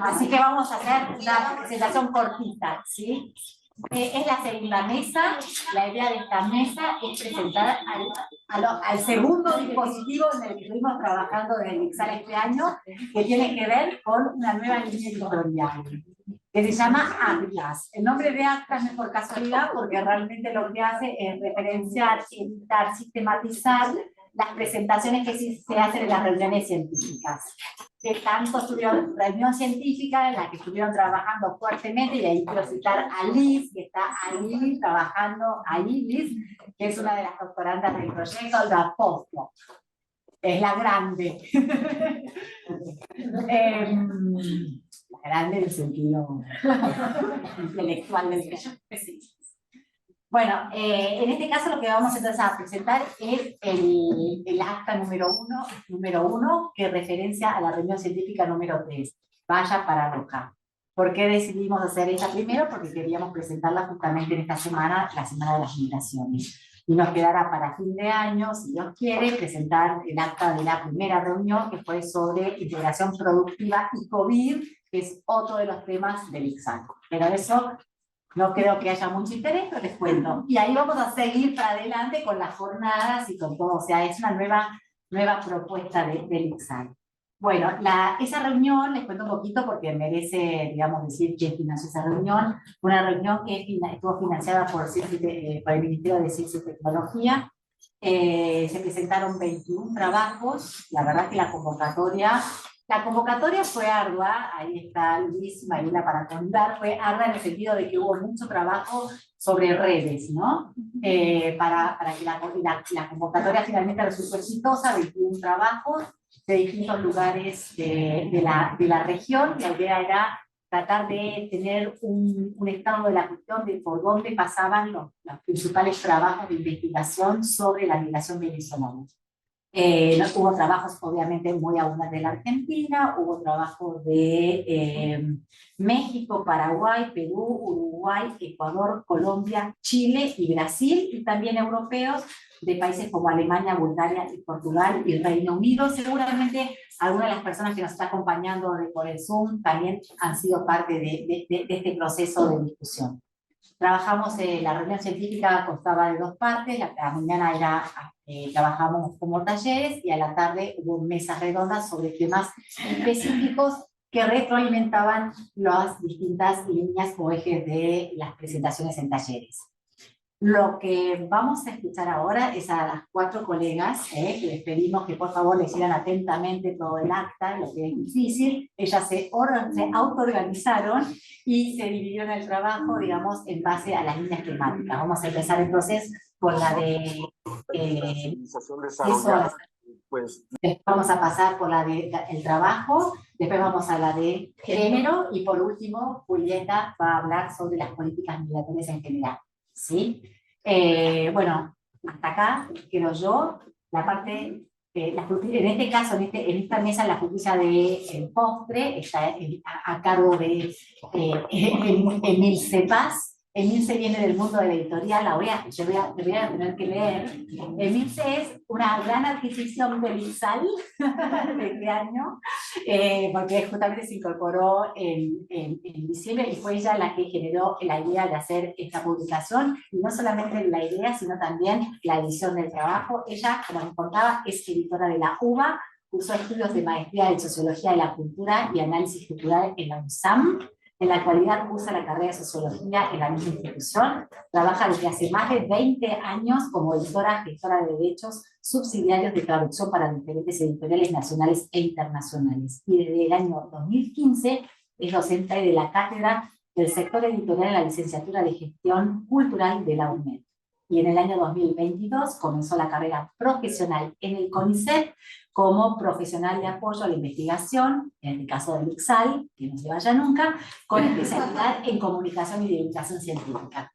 Así que vamos a hacer una presentación cortita, ¿sí? Es la segunda mesa. La idea de esta mesa es presentar al segundo dispositivo en el que estuvimos trabajando desde el ICSAL este año, que tiene que ver con una nueva línea editorial, que se llama Atlas. El nombre de Atlas no es por casualidad, porque realmente lo que hace es referenciar, editar, sistematizar las presentaciones que se hacen en las reuniones científicas. Que tanto estuvieron reunión científica en la que estuvieron trabajando fuertemente, y ahí quiero citar a Liz, que está ahí trabajando, ahí Liz, que es una de las doctorandas del proyecto, la postdoc. Es la grande. La grande en el sentido intelectual del término. Bueno, en este caso lo que vamos entonces a presentar es el acta número uno, que referencia a la reunión científica número 3, Vaya para Loja. ¿Por qué decidimos hacer esta primero? Porque queríamos presentarla justamente en esta semana, la semana de las migraciones. Y nos quedará para fin de año, si Dios quiere, presentar el acta de la primera reunión, que fue sobre integración productiva y COVID, que es otro de los temas del ICSAL. Pero eso no creo que haya mucho interés, pero les cuento. Y ahí vamos a seguir para adelante con las jornadas y con todo. O sea, es una nueva propuesta del ICSAL. Bueno, esa reunión, les cuento un poquito porque merece, digamos, decir quién financió esa reunión. Una reunión que estuvo financiada por el Ministerio de Ciencia y Tecnología. Se presentaron 21 trabajos. La verdad que la convocatoria fue ardua. Ahí está Luis, Marina para contar. Fue ardua en el sentido de que hubo mucho trabajo sobre redes, ¿no? Para que la convocatoria finalmente resultó exitosa. 21 trabajos de distintos lugares de la región. La idea era tratar de tener un estado de la cuestión de por dónde pasaban los principales trabajos de investigación sobre la migración venezolana. Hubo trabajos obviamente muy abundantes de la Argentina, hubo trabajos de México, Paraguay, Perú, Uruguay, Ecuador, Colombia, Chile y Brasil, y también europeos de países como Alemania, Bulgaria, y Portugal y Reino Unido. Seguramente algunas de las personas que nos están acompañando por el Zoom también han sido parte de este proceso de discusión. Trabajamos, la reunión científica constaba de 2 partes. La mañana trabajamos como talleres, y a la tarde hubo mesas redondas sobre temas específicos que retroalimentaban las distintas líneas o ejes de las presentaciones en talleres. Lo que vamos a escuchar ahora es a las 4 colegas, que les pedimos que por favor les sigan atentamente todo el acta, lo que es difícil. Ellas se auto-organizaron y se dividieron el trabajo, digamos, en base a las líneas temáticas. Vamos a empezar entonces por la de pues, después vamos a pasar por la de el trabajo, después vamos a la de género, y por último Julieta va a hablar sobre las políticas migratorias en general. ¿Sí? Bueno, hasta acá quedo yo. La parte, en este caso, en esta mesa, la justicia del postre está a cargo de Emilce Paz. Emilce viene del mundo de la editorial, le voy a tener que leer. Emilce es una gran adquisición del ICSAL de este año, porque justamente se incorporó en diciembre, y fue ella la que generó la idea de hacer esta publicación, y no solamente la idea, sino también la edición del trabajo. Ella, como les contaba, es editora de la UBA, cursó estudios de maestría en Sociología de la Cultura y Análisis Cultural en la USAM. En la actualidad cursa la carrera de Sociología en la misma institución. Trabaja desde hace más de 20 años como editora, gestora de derechos subsidiarios de traducción para diferentes editoriales nacionales e internacionales. Y desde el año 2015 es docente de la cátedra del sector editorial en la licenciatura de Gestión Cultural de la UNED. Y en el año 2022 comenzó la carrera profesional en el CONICET como profesional de apoyo a la investigación, en el caso del ICSAL, que no se vaya nunca, con especialidad en comunicación y divulgación científica.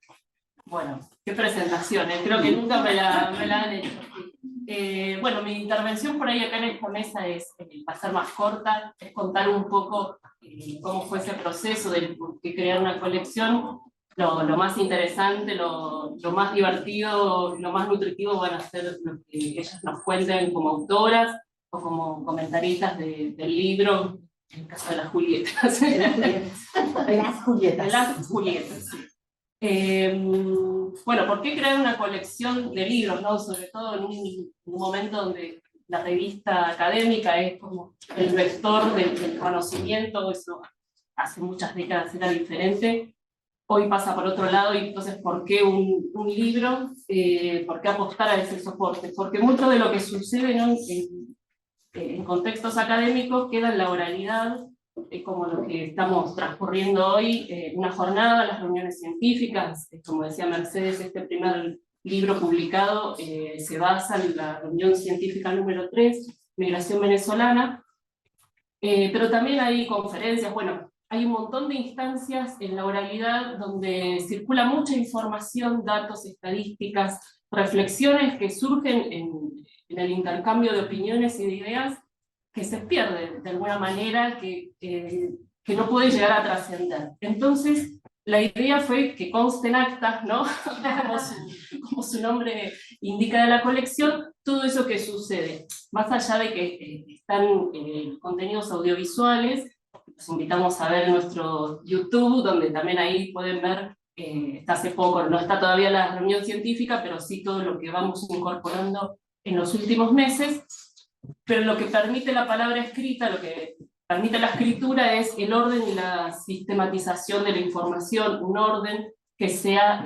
Bueno, qué presentación, creo que nunca me la han hecho. Bueno, mi intervención por ahí acá en esta mesa es, para ser más corta, es contar un poco cómo fue ese proceso de crear una colección. Lo más interesante, lo más divertido, lo más nutritivo van a ser lo que ellas nos cuenten como autoras o como comentaristas del libro, en el caso de las Julietas. De las Julietas. De las Julietas. De las Julietas, sí. Bueno, ¿por qué crear una colección de libros, ¿no? Sobre todo en un momento donde la revista académica es como el vector del conocimiento? Eso hace muchas décadas era diferente. Hoy pasa por otro lado, y entonces, ¿por qué un libro? ¿Por qué apostar a ese soporte? Porque mucho de lo que sucede, ¿no?, en contextos académicos queda en la oralidad, como lo que estamos transcurriendo hoy, una jornada, las reuniones científicas, como decía Mercedes, este primer libro publicado se basa en la reunión científica número 3, Migración Venezolana, pero también hay conferencias, bueno, hay un montón de instancias en la oralidad donde circula mucha información, datos, estadísticas, reflexiones que surgen en el intercambio de opiniones y de ideas, que se pierden de alguna manera, que no puede llegar a trascender. Entonces, la idea fue que consten actas, ¿no? como su nombre indica de la colección, todo eso que sucede. Más allá de que están contenidos audiovisuales, los invitamos a ver nuestro YouTube, donde también ahí pueden ver, está hace poco, no está todavía la reunión científica, pero sí todo lo que vamos incorporando en los últimos meses. Pero lo que permite la palabra escrita, lo que permite la escritura, es el orden y la sistematización de la información, un orden que sea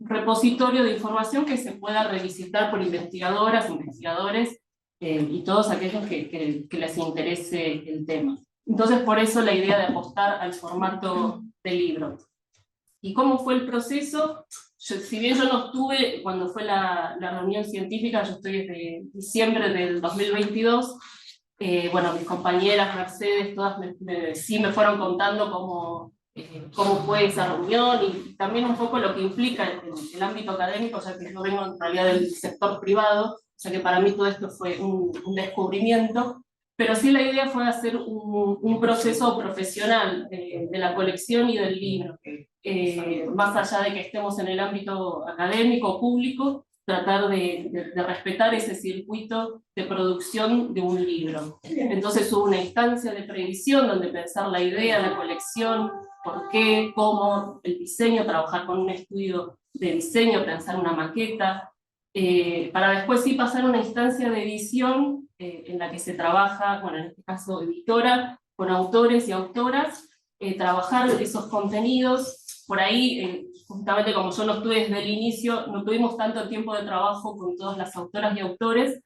repositorio de información que se pueda revisitar por investigadoras, investigadores y todos aquellos que les interese el tema. Entonces, por eso la idea de apostar al formato de libro. ¿Y cómo fue el proceso? Si bien yo no estuve cuando fue la reunión científica, yo estoy desde diciembre del 2022, bueno, mis compañeras, Mercedes, todas sí me fueron contando cómo fue esa reunión y también un poco lo que implica el ámbito académico, ya que yo vengo en realidad del sector privado, o sea que para mí todo esto fue un descubrimiento, pero sí la idea fue hacer un proceso profesional de la colección y del libro, más allá de que estemos en el ámbito académico, público, tratar de respetar ese circuito de producción de un libro. Entonces hubo una instancia de previsión donde pensar la idea, la colección, por qué, cómo, el diseño, trabajar con un estudio de diseño, pensar una maqueta, para después sí pasar a una instancia de edición en la que se trabaja, bueno, en este caso editora, con autores y autoras, trabajar esos contenidos. Por ahí, justamente como yo no estuve desde el inicio, no tuvimos tanto tiempo de trabajo con todas las autoras y autores,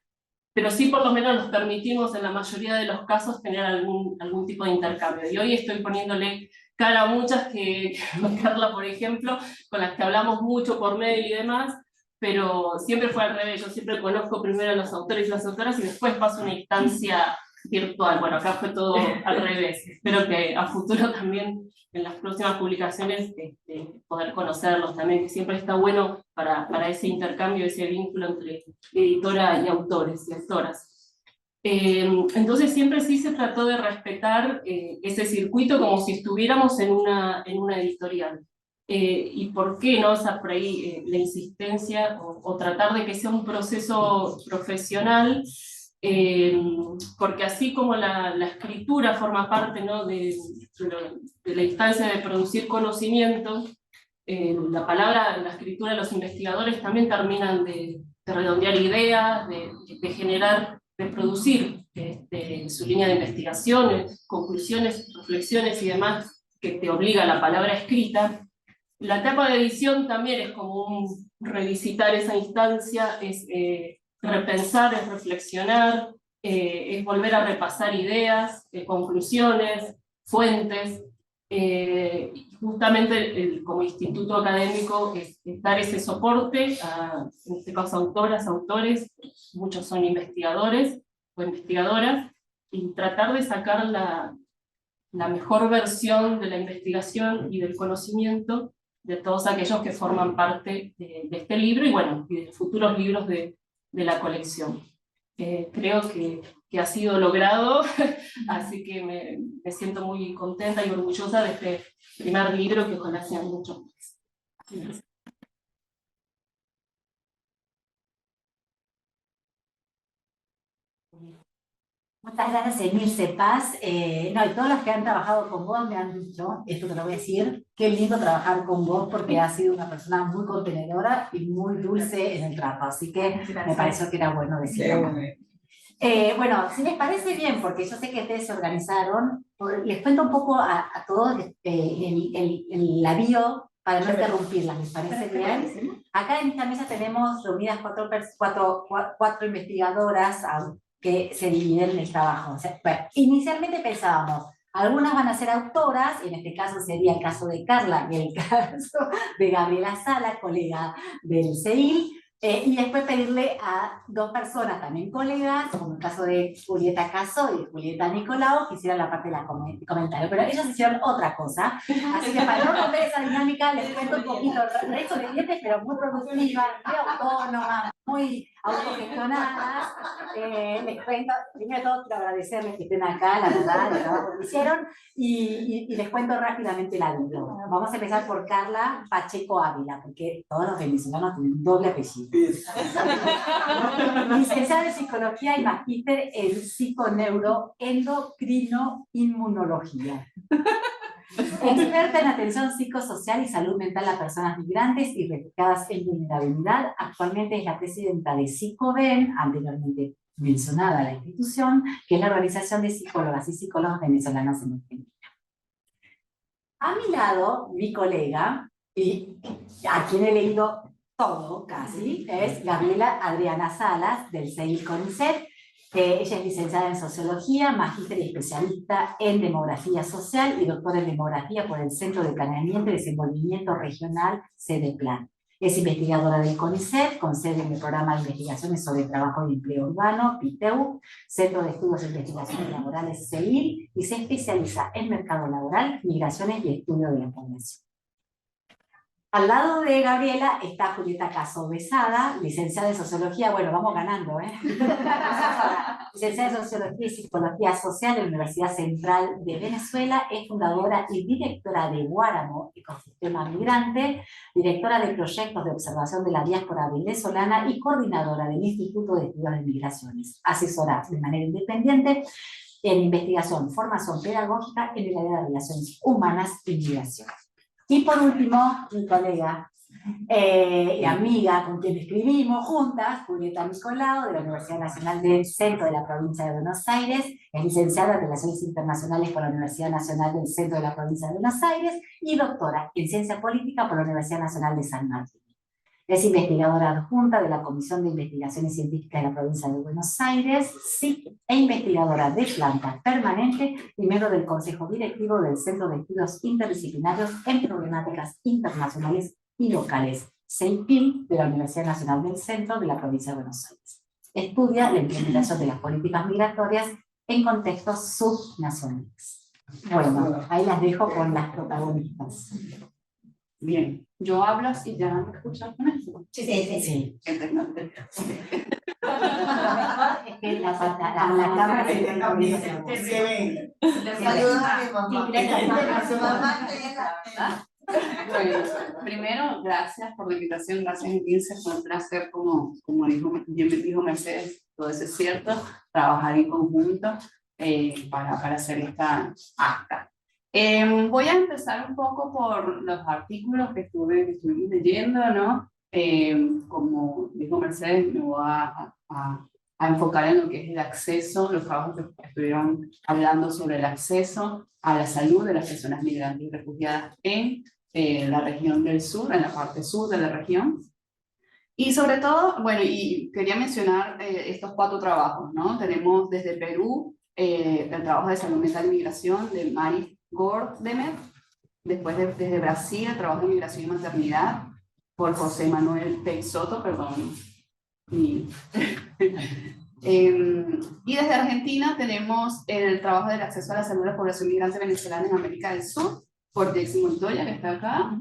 pero sí por lo menos nos permitimos en la mayoría de los casos tener algún tipo de intercambio. Y hoy estoy poniéndole cara a muchas que Carla, por ejemplo, con las que hablamos mucho por mail y demás, pero siempre fue al revés. Yo siempre conozco primero a los autores y las autoras y después paso una instancia virtual. Bueno, acá fue todo al revés. Espero que a futuro también, en las próximas publicaciones, poder conocerlos también, que siempre está bueno para ese intercambio, ese vínculo entre editora y autores y autoras. Entonces siempre sí se trató de respetar ese circuito como si estuviéramos en una editorial. ¿Y por qué no? O sea, por ahí la insistencia o tratar de que sea un proceso profesional, porque así como la escritura forma parte, ¿no?, de la instancia de producir conocimiento, la palabra, la escritura de los investigadores también terminan de redondear ideas, de generar, de producir su línea de investigación, conclusiones, reflexiones y demás que te obliga la palabra escrita. La etapa de edición también es como un revisitar esa instancia, es repensar, es reflexionar, es volver a repasar ideas, conclusiones, fuentes. Justamente como instituto académico es dar ese soporte a, en este caso, autoras, autores, muchos son investigadores o investigadoras, y tratar de sacar la mejor versión de la investigación y del conocimiento de todos aquellos que forman parte de este libro y, bueno, y de futuros libros de la colección. Creo que ha sido logrado, así que me siento muy contenta y orgullosa de este primer libro que ojalá sean muchos más. Muchas gracias, Emilce Paz. No, y todos los que han trabajado con vos me han dicho, esto te lo voy a decir, qué lindo trabajar con vos porque has sido una persona muy contenedora y muy dulce en el trato, así que me pareció que era bueno decirlo. Bueno, si les parece bien, porque yo sé que ustedes se organizaron, les cuento un poco a todos la bio para no interrumpirlas, ¿les parece bien? Acá en esta mesa tenemos reunidas cuatro investigadoras que se dividen el trabajo. O sea, bueno, inicialmente pensábamos, algunas van a ser autoras, en este caso sería el caso de Carla y el caso de Gabriela Sala, colega del CEIL, y después pedirle a dos personas también colegas, como el caso de Julieta Caso y Julieta Nicolau, que hicieran la parte de la comentario. Pero ellos hicieron otra cosa. Así que para no romper esa dinámica, les cuento un poquito resto de dientes, pero muy productivas, muy autónomas, muy autogestionadas. Les cuento, primero de todo, quiero agradecerles que estén acá, la verdad, el trabajo que hicieron, y les cuento rápidamente la vida. Vamos a empezar por Carla Pacheco Ávila, porque todos los venezolanos tienen doble apellido. Licenciada en Psicología y magíster en Psiconeuroendocrinoinmunología. Experta en atención psicosocial y salud mental a personas migrantes y refugiadas en vulnerabilidad. Actualmente es la presidenta de Psicoven, anteriormente mencionada la institución, que es la organización de psicólogas y psicólogos venezolanos en Argentina. A mi lado, mi colega, y a quien he leído todo casi, es Gabriela Adriana Salas, del CEIL CONICET. Ella es licenciada en Sociología, magíster y especialista en Demografía Social y doctora en Demografía por el Centro de Planeamiento y Desenvolvimiento Regional CDPLAN. Es investigadora del CONICET, con sede en el Programa de Investigaciones sobre Trabajo y Empleo Urbano, PITEU, Centro de Estudios e Investigaciones Laborales, CEIL, y se especializa en mercado laboral, migraciones y estudio de la población. Al lado de Gabriela está Julieta Caso Besada, licenciada en Sociología, bueno, vamos ganando, licenciada en Sociología y Psicología Social de la Universidad Central de Venezuela, es fundadora y directora de Guáramo, Ecosistema Migrante, directora de proyectos de observación de la diáspora venezolana y coordinadora del Instituto de Estudios de Migraciones, asesora de manera independiente en investigación, formación pedagógica en el área de relaciones humanas y migración. Y por último, mi colega y amiga con quien escribimos juntas, Julieta Nicolau, de la Universidad Nacional del Centro de la Provincia de Buenos Aires, es licenciada en Relaciones Internacionales por la Universidad Nacional del Centro de la Provincia de Buenos Aires y doctora en Ciencia Política por la Universidad Nacional de San Martín. Es investigadora adjunta de la Comisión de Investigaciones Científicas de la Provincia de Buenos Aires, SIC, e investigadora de planta permanente y miembro del Consejo Directivo del Centro de Estudios Interdisciplinarios en Problemáticas Internacionales y Locales, CEIPIL, de la Universidad Nacional del Centro de la Provincia de Buenos Aires. Estudia la implementación de las políticas migratorias en contextos subnacionales. Bueno, ahí las dejo con las protagonistas. Bien, yo hablo así, ¿ya me escuchas con eso? Sí. Sí. Es que la cámara se ve. Saludos a mi mamá. Bueno, primero, gracias por la invitación, gracias Emilce, fue un placer, como bien me dijo Mercedes, todo eso es cierto, trabajar en conjunto para hacer esta acta. Voy a empezar un poco por los artículos que estuve leyendo, ¿no? Como dijo Mercedes, me voy a enfocar en lo que es el acceso, los trabajos que estuvieron hablando sobre el acceso a la salud de las personas migrantes y refugiadas en la región del sur, en la parte sur de la región. Y sobre todo, bueno, y quería mencionar estos 4 trabajos, ¿no? Tenemos desde Perú el trabajo de salud mental y migración de Maris Gordemet, después desde Brasil el trabajo de migración y maternidad por José Manuel Peixoto, perdón. Y desde Argentina tenemos el trabajo del acceso a la salud de la población migrante venezolana en América del Sur por Jessy Montoya, que está acá.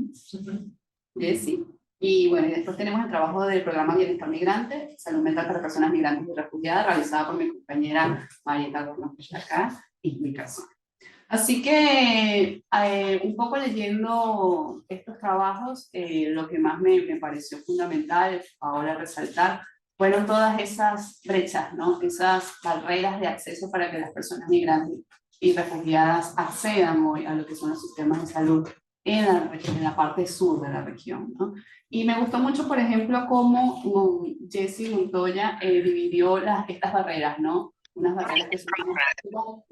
Jessy. Y bueno, y después tenemos el trabajo del programa Bienestar Migrante, Salud Mental para Personas Migrantes y Refugiadas, realizada por mi compañera Marieta Gorno, que está acá, y mi caso. Así que un poco leyendo estos trabajos, lo que más me pareció fundamental ahora resaltar fueron todas esas brechas, ¿no? Esas barreras de acceso para que las personas migrantes y refugiadas accedan hoy a lo que son los sistemas de salud en la parte sur de la región, ¿no? Y me gustó mucho, por ejemplo, cómo Jessie Montoya dividió estas barreras, ¿no? Unas barreras que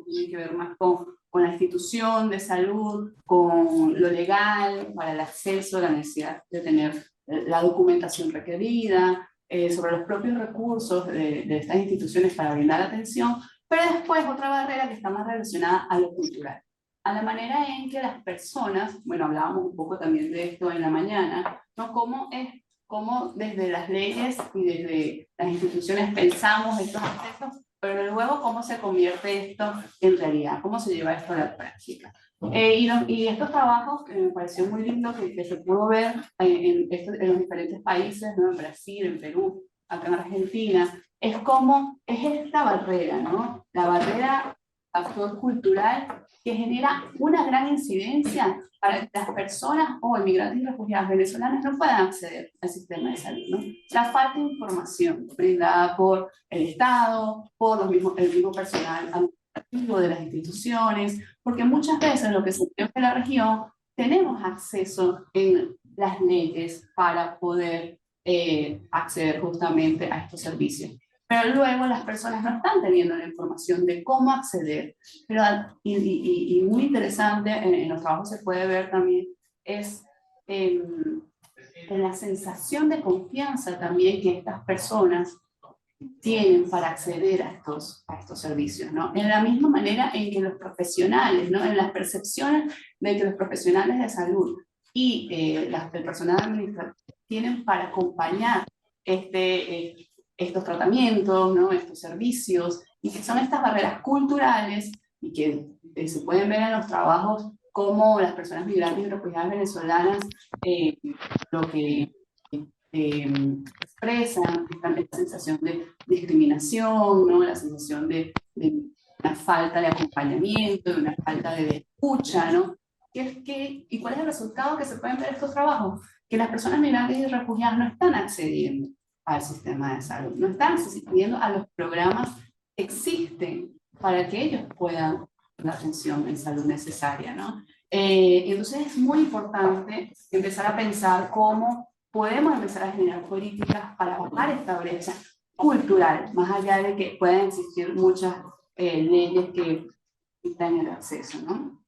tienen que ver más con la institución de salud, con lo legal, para el acceso, la necesidad de tener la documentación requerida, sobre los propios recursos de estas instituciones para brindar atención, pero después otra barrera que está más relacionada a lo cultural, a la manera en que las personas, bueno, hablábamos un poco también de esto en la mañana, ¿no? Cómo desde las leyes y desde las instituciones pensamos estos aspectos, pero luego cómo se convierte esto en realidad, cómo se lleva esto a la práctica. Y estos trabajos que me pareció muy lindo que se pudo ver en los diferentes países, ¿no? En Brasil, en Perú, acá en Argentina, es como es esta barrera, ¿no? La barrera factor cultural que genera una gran incidencia para que las personas o inmigrantes y refugiadas venezolanas no puedan acceder al sistema de salud, ¿no? La falta de información brindada por el Estado, por el mismo personal administrativo de las instituciones, porque muchas veces lo que se ve en la región tenemos acceso en las leyes para poder acceder justamente a estos servicios. Pero luego las personas no están teniendo la información de cómo acceder. Y muy interesante, en los trabajos se puede ver también, es en la sensación de confianza también que estas personas tienen para acceder a estos servicios, ¿no? En la misma manera en que los profesionales, ¿no? En las percepciones de que los profesionales de salud y el personal administrativo tienen para acompañar estos tratamientos, ¿no? Estos servicios, y que son estas barreras culturales y que se pueden ver en los trabajos como las personas migrantes y refugiadas venezolanas lo que expresan esta sensación de discriminación, ¿no? La sensación de una falta de acompañamiento, de una falta de escucha, ¿no? ¿Y cuál es el resultado que se pueden ver en estos trabajos? Que las personas migrantes y refugiadas no están accediendo al sistema de salud, no están accediendo a los programas que existen para que ellos puedan la atención en salud necesaria, ¿no? Entonces es muy importante empezar a pensar cómo podemos empezar a generar políticas para bajar esta brecha cultural, más allá de que puedan existir muchas leyes que limitan el acceso, ¿no?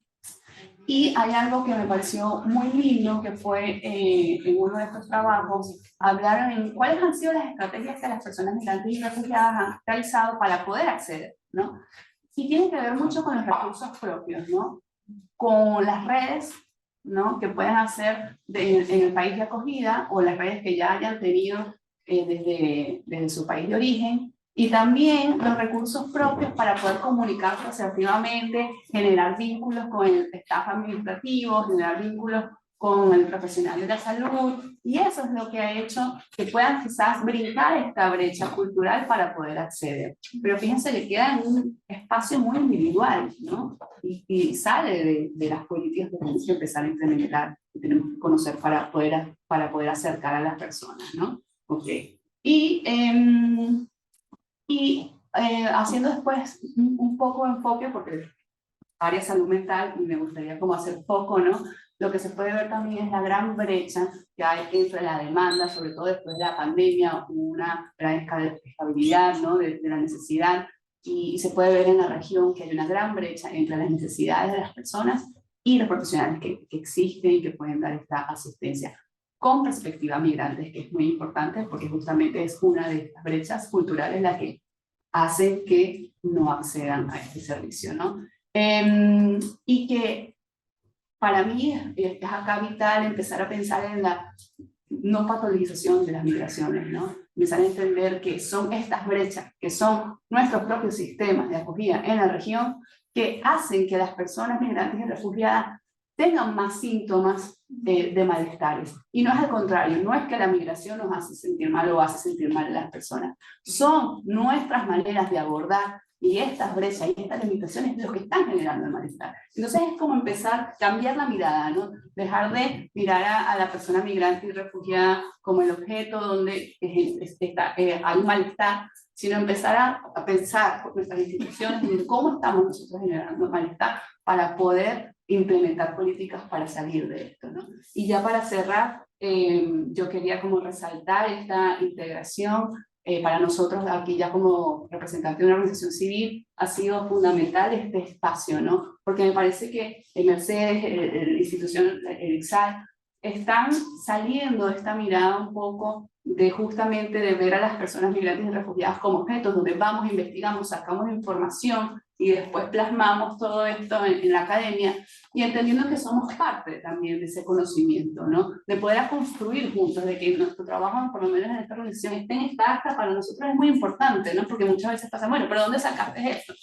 Y hay algo que me pareció muy lindo, que fue en uno de estos trabajos, hablaron en cuáles han sido las estrategias que las personas migrantes y refugiadas han realizado para poder acceder, ¿no? Y tiene que ver mucho con los recursos propios, ¿no? Con las redes, ¿no? Que pueden hacer en el país de acogida, o las redes que ya hayan tenido desde su país de origen, y también los recursos propios para poder comunicarse asertivamente, generar vínculos con el staff administrativo, generar vínculos con el profesional de la salud, y eso es lo que ha hecho que puedan quizás brincar esta brecha cultural para poder acceder. Pero fíjense que queda en un espacio muy individual, ¿no? Y sale de las políticas que tenemos que empezar a implementar, que tenemos que conocer para poder acercar a las personas, ¿no? Ok. Haciendo después un poco de enfoque, porque área salud mental, y me gustaría como hacer foco, ¿no? Lo que se puede ver también es la gran brecha que hay entre la demanda, sobre todo después de la pandemia, una gran estabilidad, ¿no? de la necesidad, y se puede ver en la región que hay una gran brecha entre las necesidades de las personas y los profesionales que existen y que pueden dar esta asistencia con perspectiva migrantes, que es muy importante porque justamente es una de estas brechas culturales la que hacen que no accedan a este servicio, ¿no? Y que para mí es acá vital empezar a pensar en la no patologización de las migraciones, ¿no? Empezar a entender que son estas brechas, que son nuestros propios sistemas de acogida en la región, que hacen que las personas migrantes y refugiadas tengan más síntomas de malestares. Y no es al contrario, no es que la migración nos hace sentir mal o hace sentir mal a las personas. Son nuestras maneras de abordar y estas brechas y estas limitaciones lo que están generando el malestar. Entonces es como empezar a cambiar la mirada, ¿no? Dejar de mirar a la persona migrante y refugiada como el objeto donde hay un malestar, sino empezar a pensar por nuestras instituciones en cómo estamos nosotros generando malestar para poder implementar políticas para salir de esto, ¿no? Y ya para cerrar, yo quería como resaltar esta integración. Para nosotros, aquí ya como representante de una organización civil, ha sido fundamental este espacio, ¿no? Porque me parece que el Mercedes, la institución, el ICSAL, están saliendo de esta mirada un poco de justamente de ver a las personas migrantes y refugiadas como objetos, donde vamos, investigamos, sacamos información y después plasmamos todo esto en la academia, y entendiendo que somos parte también de ese conocimiento, ¿no? De poder construir juntos, de que nuestro trabajo, por lo menos en esta organización, esté en esta acta, para nosotros es muy importante, ¿no? Porque muchas veces pasa, bueno, ¿pero dónde sacaste esto?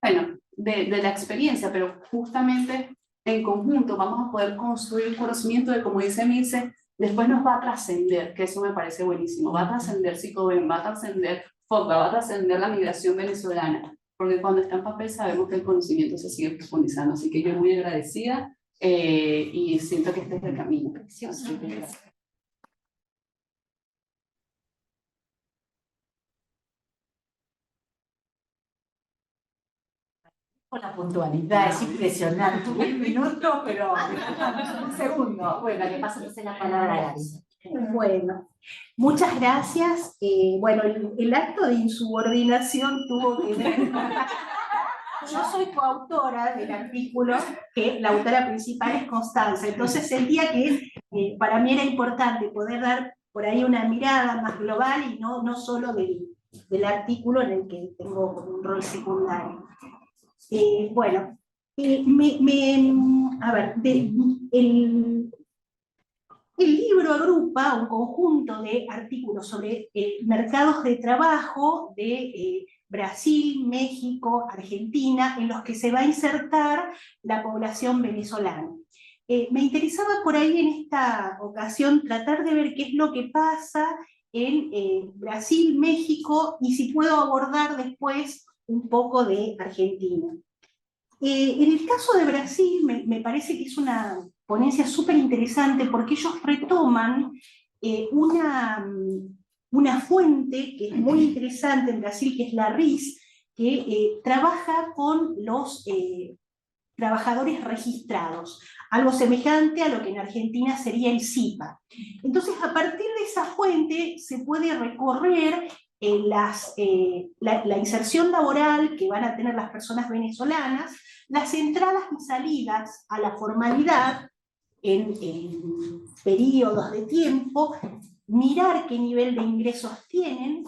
Bueno, de la experiencia, pero justamente en conjunto vamos a poder construir un conocimiento de, como dice Milce, después nos va a trascender, que eso me parece buenísimo, va a trascender Psicoben, va a trascender FOCA, va a trascender la migración venezolana, porque cuando está en papel sabemos que el conocimiento se sigue profundizando, así que yo muy agradecida y siento que este es el camino. Así que gracias. Con la puntualidad, es impresionante. Un minuto, pero un segundo. Bueno, le paso entonces la palabra a Gaby. Bueno, muchas gracias. Bueno, el acto de insubordinación tuvo que ver. Yo soy coautora del artículo, que la autora principal es Constanza, entonces sentía que para mí era importante poder dar por ahí una mirada más global y no solo del artículo en el que tengo un rol secundario. Bueno, a ver, el libro agrupa un conjunto de artículos sobre mercados de trabajo de Brasil, México, Argentina, en los que se va a insertar la población venezolana. Me interesaba por ahí en esta ocasión tratar de ver qué es lo que pasa en Brasil, México, y si puedo abordar después un poco de Argentina. En el caso de Brasil me parece que es una ponencia súper interesante porque ellos retoman una fuente que es muy interesante en Brasil, que es la RIS, que trabaja con los trabajadores registrados, algo semejante a lo que en Argentina sería el CIPA. Entonces, a partir de esa fuente se puede recorrer la inserción laboral que van a tener las personas venezolanas, las entradas y salidas a la formalidad en periodos de tiempo, mirar qué nivel de ingresos tienen,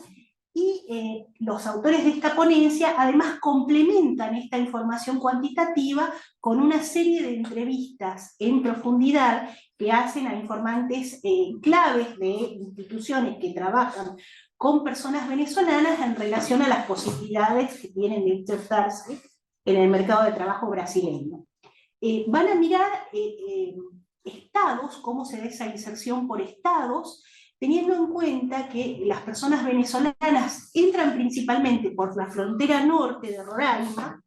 y los autores de esta ponencia además complementan esta información cuantitativa con una serie de entrevistas en profundidad que hacen a informantes claves de instituciones que trabajan con personas venezolanas en relación a las posibilidades que tienen de insertarse en el mercado de trabajo brasileño. Van a mirar estados, cómo se da esa inserción por estados, teniendo en cuenta que las personas venezolanas entran principalmente por la frontera norte de Roraima.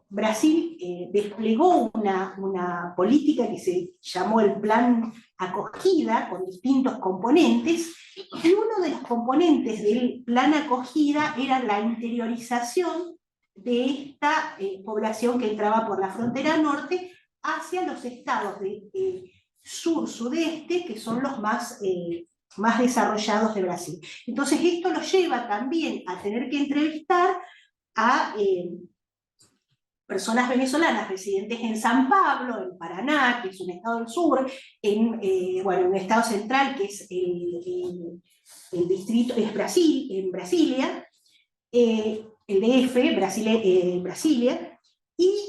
Brasil desplegó una política que se llamó el Plan Acogida, con distintos componentes, y uno de los componentes del Plan Acogida era la interiorización de esta población que entraba por la frontera norte hacia los estados de sur-sudeste, que son los más desarrollados de Brasil. Entonces esto lo lleva también a tener que entrevistar a personas venezolanas residentes en San Pablo, en Paraná, que es un estado del sur, en un estado central, que es el distrito, es Brasil, en Brasilia, el DF, Brasilia, y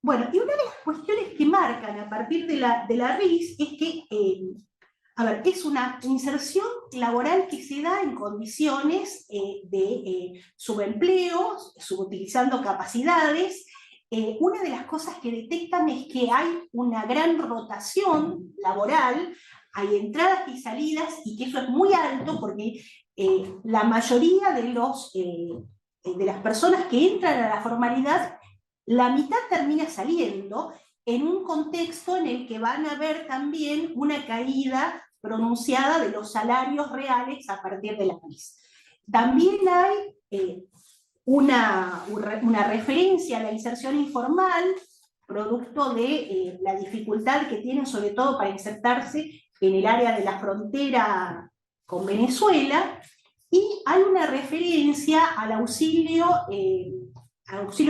una de las cuestiones que marcan a partir de la RIS es que, es una inserción laboral que se da en condiciones de subempleo, subutilizando capacidades. Una de las cosas que detectan es que hay una gran rotación laboral, hay entradas y salidas, y que eso es muy alto porque la mayoría de los de las personas que entran a la formalidad, la mitad termina saliendo en un contexto en el que van a ver también una caída pronunciada de los salarios reales a partir de la crisis. También hay una referencia a la inserción informal, producto de la dificultad que tienen sobre todo para insertarse en el área de la frontera con Venezuela, y hay una referencia al auxilio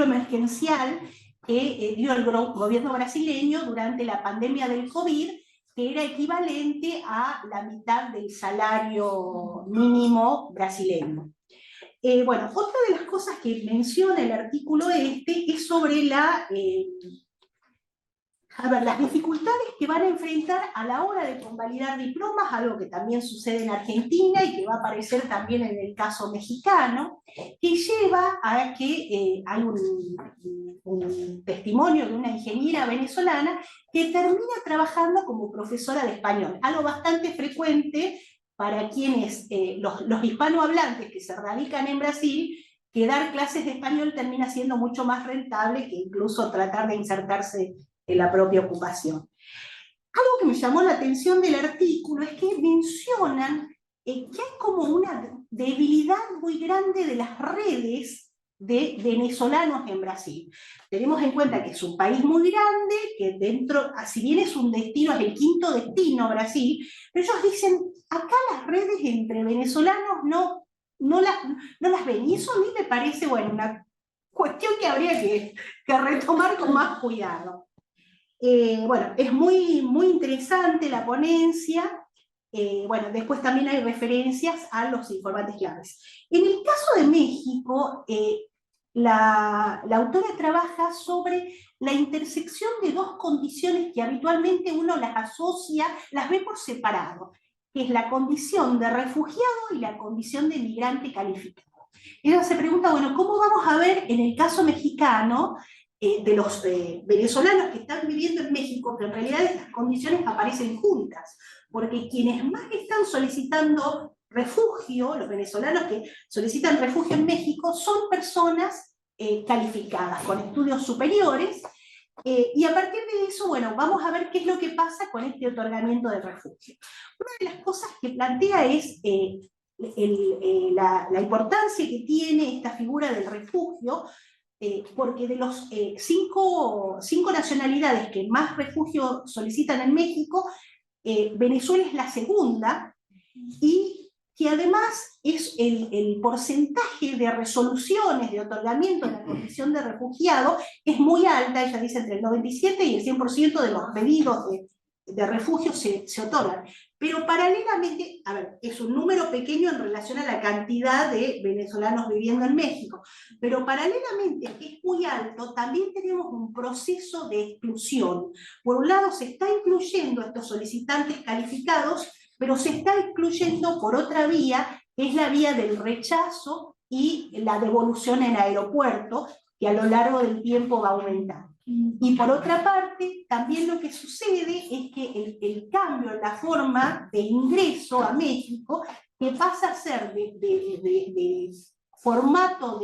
emergencial que dio el gobierno brasileño durante la pandemia del COVID, que era equivalente a la mitad del salario mínimo brasileño. Bueno, otra de las cosas que menciona el artículo es sobre las dificultades que van a enfrentar a la hora de convalidar diplomas, algo que también sucede en Argentina y que va a aparecer también en el caso mexicano, que lleva a que hay un testimonio de una ingeniera venezolana que termina trabajando como profesora de español, algo bastante frecuente para quienes, los hispanohablantes que se radican en Brasil, que dar clases de español termina siendo mucho más rentable que incluso tratar de insertarse en la propia ocupación. Algo que me llamó la atención del artículo es que mencionan que hay como una debilidad muy grande de las redes de venezolanos en Brasil. Tenemos en cuenta que es un país muy grande, que dentro, si bien es un destino, es el quinto destino Brasil, pero ellos dicen, acá las redes entre venezolanos no las ven, y eso a mí me parece, bueno, una cuestión que habría que retomar con más cuidado. Bueno, es muy interesante la ponencia. Bueno, después también hay referencias a los informantes claves. En el caso de México, la autora trabaja sobre la intersección de dos condiciones que habitualmente uno las asocia, las ve por separado, que es la condición de refugiado y la condición de migrante calificado. Ella se pregunta, bueno, ¿cómo vamos a ver en el caso mexicano de los venezolanos que están viviendo en México, que en realidad estas condiciones aparecen juntas? Porque quienes más están solicitando refugio, los venezolanos que solicitan refugio en México, son personas calificadas, con estudios superiores, y a partir de eso, bueno, vamos a ver qué es lo que pasa con este otorgamiento de refugio. Una de las cosas que plantea es la importancia que tiene esta figura del refugio, porque de los cinco nacionalidades que más refugio solicitan en México, Venezuela es la segunda, y que además es el porcentaje de resoluciones de otorgamiento de la condición de refugiado es muy alta. Ella dice entre el 97 y el 100% de los pedidos de refugio se otorgan. Pero paralelamente, a ver, es un número pequeño en relación a la cantidad de venezolanos viviendo en México, pero paralelamente, que es muy alto, también tenemos un proceso de exclusión. Por un lado se está incluyendo a estos solicitantes calificados, pero se está excluyendo por otra vía, que es la vía del rechazo y la devolución en aeropuerto, que a lo largo del tiempo va aumentando. Y por otra parte, también lo que sucede es que el cambio en la forma de ingreso a México, que pasa a ser de formato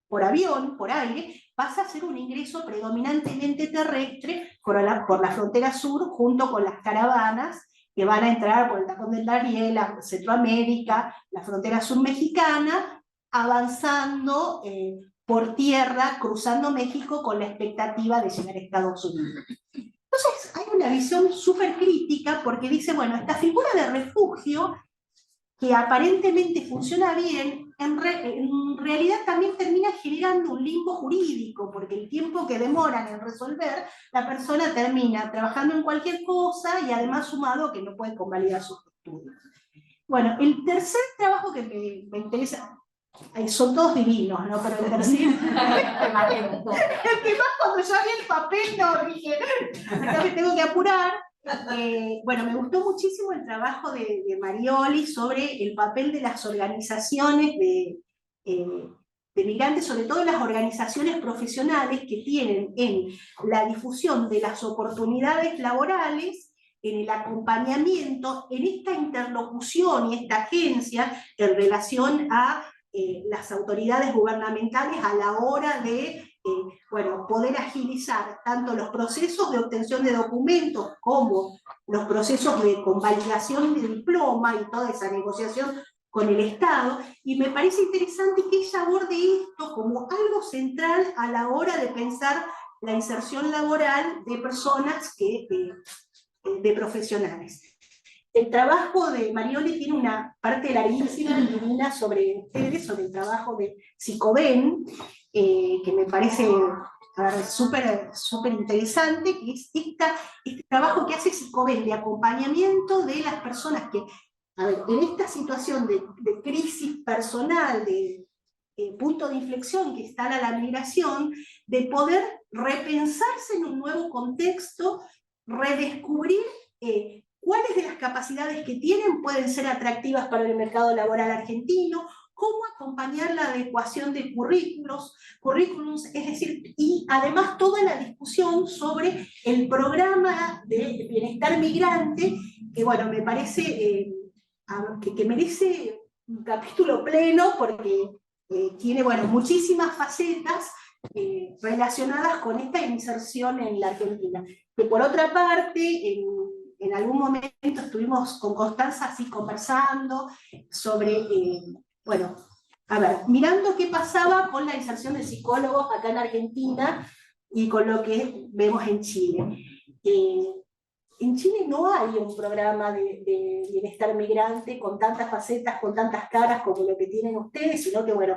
por avión, por aire, pasa a ser un ingreso predominantemente terrestre por la frontera sur, junto con las caravanas que van a entrar por el Tajón del Darién, Centroamérica, la frontera sur mexicana, avanzando por tierra, cruzando México con la expectativa de llegar a Estados Unidos. Entonces hay una visión súper crítica, porque dice, bueno, esta figura de refugio, que aparentemente funciona bien, en realidad también termina generando un limbo jurídico, porque el tiempo que demoran en resolver, la persona termina trabajando en cualquier cosa y además sumado que no puede convalidar sus estudios. Bueno, el tercer trabajo que me interesa, son todos divinos, ¿no? Pero el tercer, el que más cuando ya vi el papel, no, dije, acá me tengo que apurar. Bueno, me gustó muchísimo el trabajo de Marioli sobre el papel de las organizaciones de migrantes, sobre todo las organizaciones profesionales que tienen en la difusión de las oportunidades laborales en el acompañamiento, en esta interlocución y esta agencia en relación a las autoridades gubernamentales a la hora de bueno, poder agilizar tanto los procesos de obtención de documentos como los procesos de convalidación de diploma y toda esa negociación con el Estado, y me parece interesante que ella aborde esto como algo central a la hora de pensar la inserción laboral de personas de profesionales. El trabajo de Marioli tiene una parte larguísima y divina sobre ustedes, sobre el trabajo de Psicoben, que me parece súper interesante, que es este trabajo que hace Psicoben de acompañamiento de las personas que, a ver, en esta situación de crisis personal, de punto de inflexión que está la migración, de poder repensarse en un nuevo contexto, redescubrir cuáles de las capacidades que tienen pueden ser atractivas para el mercado laboral argentino, cómo acompañar la adecuación de currículums, es decir, y además toda la discusión sobre el programa de bienestar migrante, que bueno, me parece que merece un capítulo pleno porque tiene, bueno, muchísimas facetas relacionadas con esta inserción en la Argentina. Que por otra parte, en algún momento estuvimos con Constanza así conversando sobre, bueno, a ver, mirando qué pasaba con la inserción de psicólogos acá en Argentina y con lo que vemos en Chile. En Chile no hay un programa de bienestar migrante con tantas facetas, con tantas caras como lo que tienen ustedes, sino que, bueno,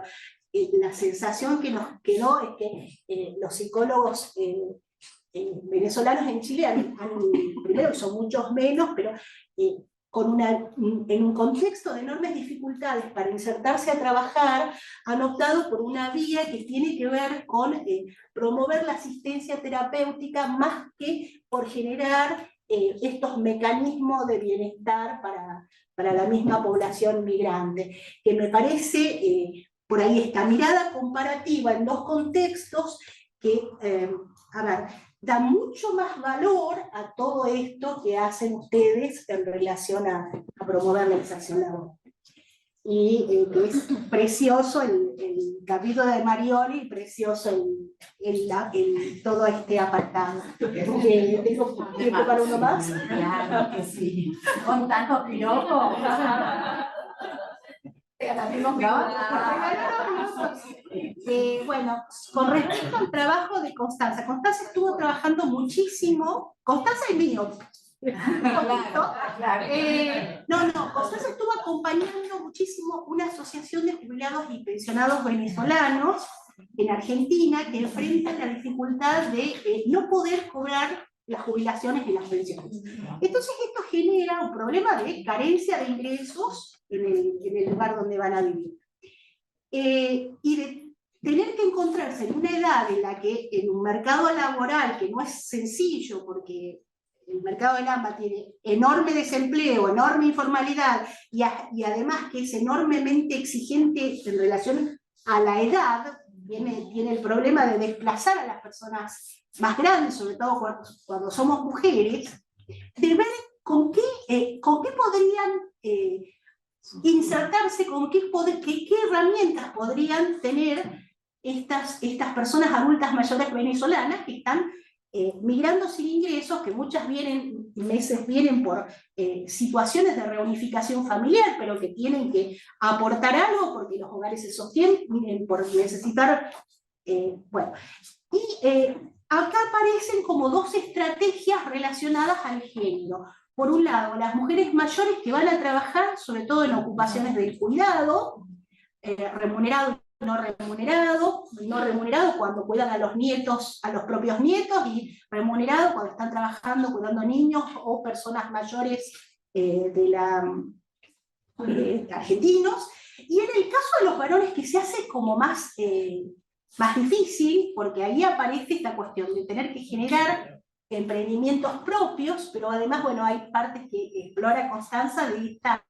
la sensación que nos quedó es que los psicólogos venezolanos en Chile primero son muchos menos, pero en un contexto de enormes dificultades para insertarse a trabajar, han optado por una vía que tiene que ver con promover la asistencia terapéutica más que por generar estos mecanismos de bienestar para la misma población migrante, que me parece por ahí esta mirada comparativa en dos contextos que, a ver, da mucho más valor a todo esto que hacen ustedes en relación a promover la inserción laboral. Y que es precioso el capítulo de Marioli, y precioso todo este apartado. ¿Tengo tiempo para uno más? Claro que sí. Con tantos piropos. Bueno, con respecto al trabajo de Constanza, Constanza estuvo trabajando muchísimo, Constanza y mío. Constanza estuvo acompañando muchísimo una asociación de jubilados y pensionados venezolanos en Argentina que enfrentan la dificultad de no poder cobrar las jubilaciones y las pensiones. Entonces esto genera un problema de carencia de ingresos en el lugar donde van a vivir. Y de tener que encontrarse en una edad en la que en un mercado laboral que no es sencillo, porque el mercado del AMBA tiene enorme desempleo, enorme informalidad, y además que es enormemente exigente en relación a la edad, tiene el problema de desplazar a las personas más grandes, sobre todo cuando somos mujeres, de ver con qué podrían insertarse, con qué herramientas podrían tener estas personas adultas mayores venezolanas que están migrando sin ingresos, que muchas veces vienen por situaciones de reunificación familiar, pero que tienen que aportar algo porque los hogares se sostienen por necesitar, bueno, y acá aparecen como dos estrategias relacionadas al género. Por un lado, las mujeres mayores que van a trabajar, sobre todo en ocupaciones del cuidado, remunerado y no remunerado cuando cuidan a los nietos, a los propios nietos, y remunerado cuando están trabajando cuidando niños o personas mayores argentinos. Y en el caso de los varones, que se hace como más difícil, porque ahí aparece esta cuestión de tener que generar emprendimientos propios, pero además, bueno, hay partes que explora Constanza de esta,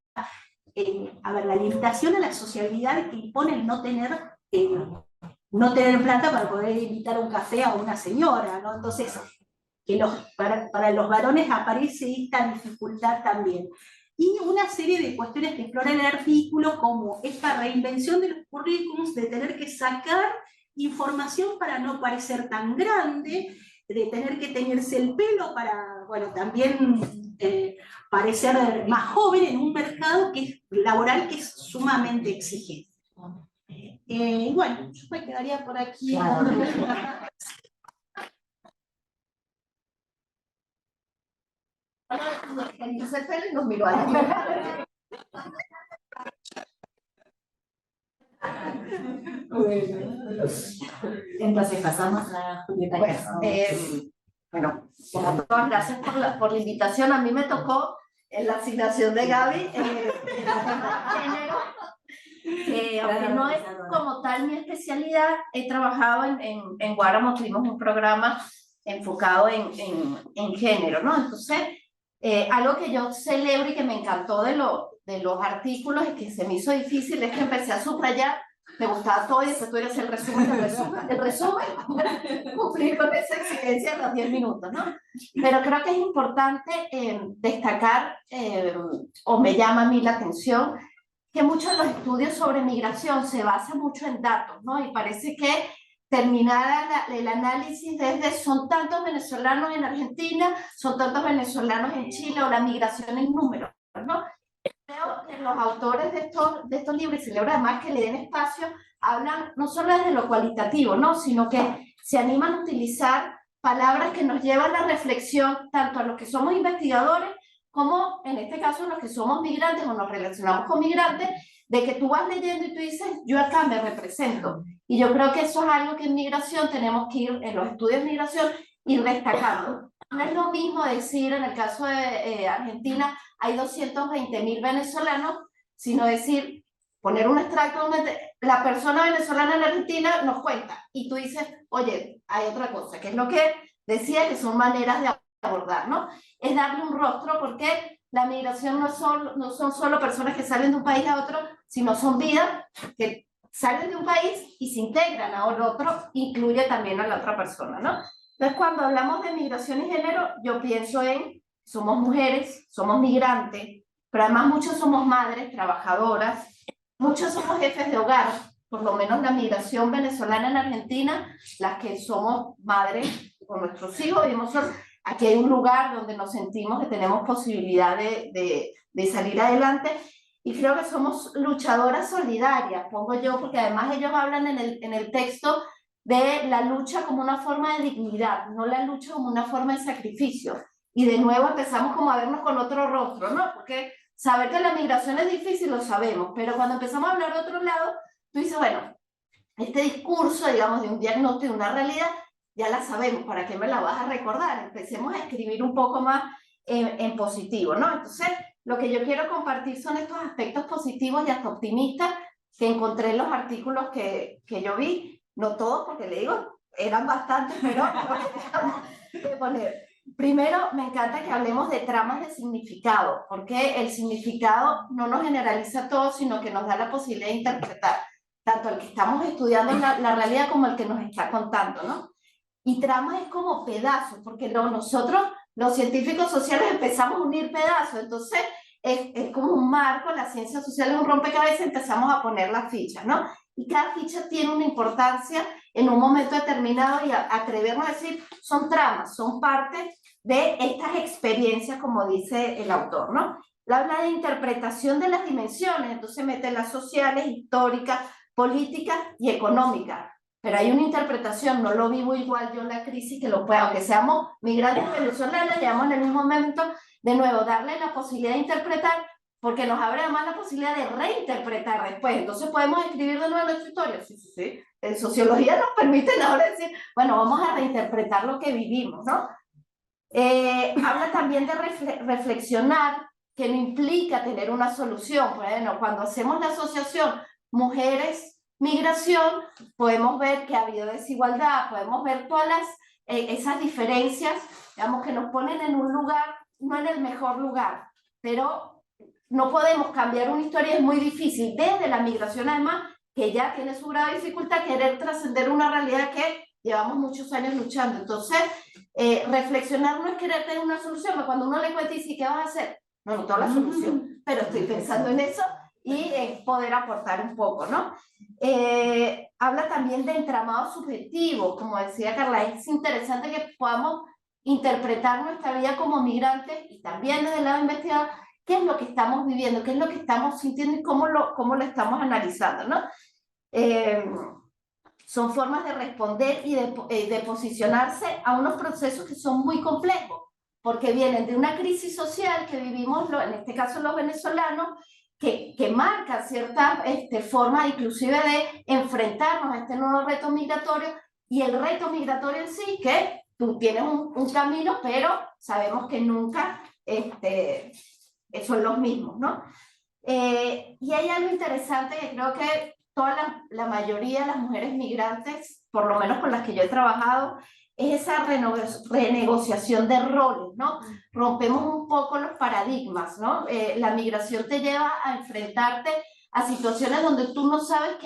la limitación a la sociabilidad que impone el no tener plata para poder invitar un café a una señora, ¿no? Entonces, que para los varones aparece esta dificultad también. Y una serie de cuestiones que explora el artículo, como esta reinvención de los currículums, de tener que sacar información para no parecer tan grande, de tener que teñirse el pelo para, bueno, también parecer más joven en un mercado laboral que es sumamente exigente. Y bueno, yo me quedaría por aquí. Claro. Teñirse el pelo y nos miró a la Entonces pasamos a Julieta. Bueno, como todas, gracias por la invitación. A mí me tocó en la asignación de Gaby género, aunque no es como tal mi especialidad. He trabajado en Guáramo, tuvimos un programa enfocado en género, ¿no? Entonces, algo que yo celebro y que me encantó de los artículos y que se me hizo difícil es que empecé a subrayar. Me gustaba todo y después tú eres el resumen del resumen. El resumen, cumplir con esa exigencia de los 10 minutos, ¿no? Pero creo que es importante destacar, o me llama a mí la atención, que muchos de los estudios sobre migración se basan mucho en datos, ¿no? Y parece que terminar el análisis desde son tantos venezolanos en Argentina, son tantos venezolanos en Chile, o la migración en números, ¿no? Creo que los autores de estos libros, y celebro además que le den espacio, hablan no solo desde lo cualitativo, ¿no? Sino que se animan a utilizar palabras que nos llevan a la reflexión, tanto a los que somos investigadores, como en este caso los que somos migrantes o nos relacionamos con migrantes, de que tú vas leyendo y tú dices, yo acá me represento. Y yo creo que eso es algo que en migración tenemos que ir, en los estudios de migración, ir destacando. No es lo mismo decir, en el caso de Argentina, hay 220.000 venezolanos, sino decir, poner un extracto donde la persona venezolana en Argentina nos cuenta, y tú dices, oye, hay otra cosa, que es lo que decía, que son maneras de abordar, ¿no? Es darle un rostro, porque la migración no son solo personas que salen de un país a otro, sino son vidas que salen de un país y se integran a otro, incluye también a la otra persona, ¿no? Entonces, cuando hablamos de migración y género, yo pienso en, somos mujeres, somos migrantes, pero además muchos somos madres, trabajadoras, muchos somos jefes de hogar, por lo menos la migración venezolana en Argentina, las que somos madres con nuestros hijos, aquí hay un lugar donde nos sentimos que tenemos posibilidad de salir adelante, y creo que somos luchadoras solidarias, pongo yo, porque además ellos hablan en el texto de la lucha como una forma de dignidad, no la lucha como una forma de sacrificio. Y de nuevo empezamos como a vernos con otro rostro, ¿no? Porque saber que la migración es difícil lo sabemos, pero cuando empezamos a hablar de otro lado, tú dices, bueno, este discurso, digamos, de un diagnóstico, de una realidad, ya la sabemos, ¿para qué me la vas a recordar? Empecemos a escribir un poco más en positivo, ¿no? Entonces, lo que yo quiero compartir son estos aspectos positivos y hasta optimistas que encontré en los artículos que yo vi. No todos, porque le digo, eran bastantes, pero primero, me encanta que hablemos de tramas de significado, porque el significado no nos generaliza todo, sino que nos da la posibilidad de interpretar tanto el que estamos estudiando la realidad como el que nos está contando, ¿no? Y tramas es como pedazos, porque nosotros, los científicos sociales, empezamos a unir pedazos, entonces es como un marco, la ciencia social es un rompecabezas, empezamos a poner las fichas, ¿no? Y cada ficha tiene una importancia en un momento determinado, y atrevernos a decir, son tramas, son parte de estas experiencias, como dice el autor, ¿no? Habla de interpretación de las dimensiones, entonces mete las sociales, históricas, políticas y económicas. Pero hay una interpretación, no lo vivo igual yo la crisis que lo pueda, aunque seamos migrantes venezolanos, llevamos en el mismo momento, de nuevo, darle la posibilidad de interpretar, porque nos abre además la posibilidad de reinterpretar después. Entonces podemos escribir de nuevo nuestra historia. Sí. En sociología nos permiten ahora decir, bueno, vamos a reinterpretar lo que vivimos, ¿no? Habla también de reflexionar, que no implica tener una solución. Bueno, cuando hacemos la asociación mujeres, migración, podemos ver que ha habido desigualdad, podemos ver todas esas diferencias, digamos, que nos ponen en un lugar, no en el mejor lugar, pero no podemos cambiar una historia, es muy difícil, desde la migración además, que ya tiene su grave dificultad, querer trascender una realidad que llevamos muchos años luchando. Entonces, reflexionar no es querer tener una solución, pero cuando uno le cuenta y dice, ¿qué vas a hacer? No tengo la solución, pero estoy pensando en eso y poder aportar un poco, ¿no? Habla también de entramados subjetivos, como decía Carla, es interesante que podamos interpretar nuestra vida como migrantes y también desde el lado investigador, qué es lo que estamos viviendo, qué es lo que estamos sintiendo y cómo lo estamos analizando, ¿no? Son formas de responder y de posicionarse a unos procesos que son muy complejos, porque vienen de una crisis social que vivimos, en este caso los venezolanos, que marca cierta forma inclusive de enfrentarnos a este nuevo reto migratorio, y el reto migratorio en sí, que tú tienes un camino, pero sabemos que nunca son los mismos, ¿no? Y hay algo interesante que creo que toda la mayoría de las mujeres migrantes, por lo menos con las que yo he trabajado, es esa renegociación de roles, ¿no? Rompemos un poco los paradigmas, ¿no? La migración te lleva a enfrentarte a situaciones donde tú no sabías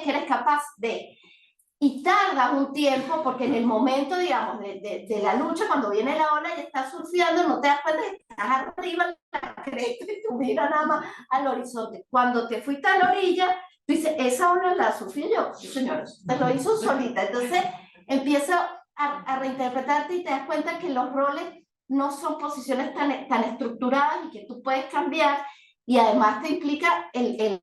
que eres capaz de. Y tardas un tiempo, porque en el momento, digamos, de la lucha, cuando viene la ola y estás surfeando, no te das cuenta de que estás arriba en la cresta y tú miras nada más al horizonte. Cuando te fuiste a la orilla, tú dices, esa ola la surfí yo. Sí, señores, te lo hizo solita. Entonces, empieza a reinterpretarte y te das cuenta que los roles no son posiciones tan estructuradas y que tú puedes cambiar. Y además te implica que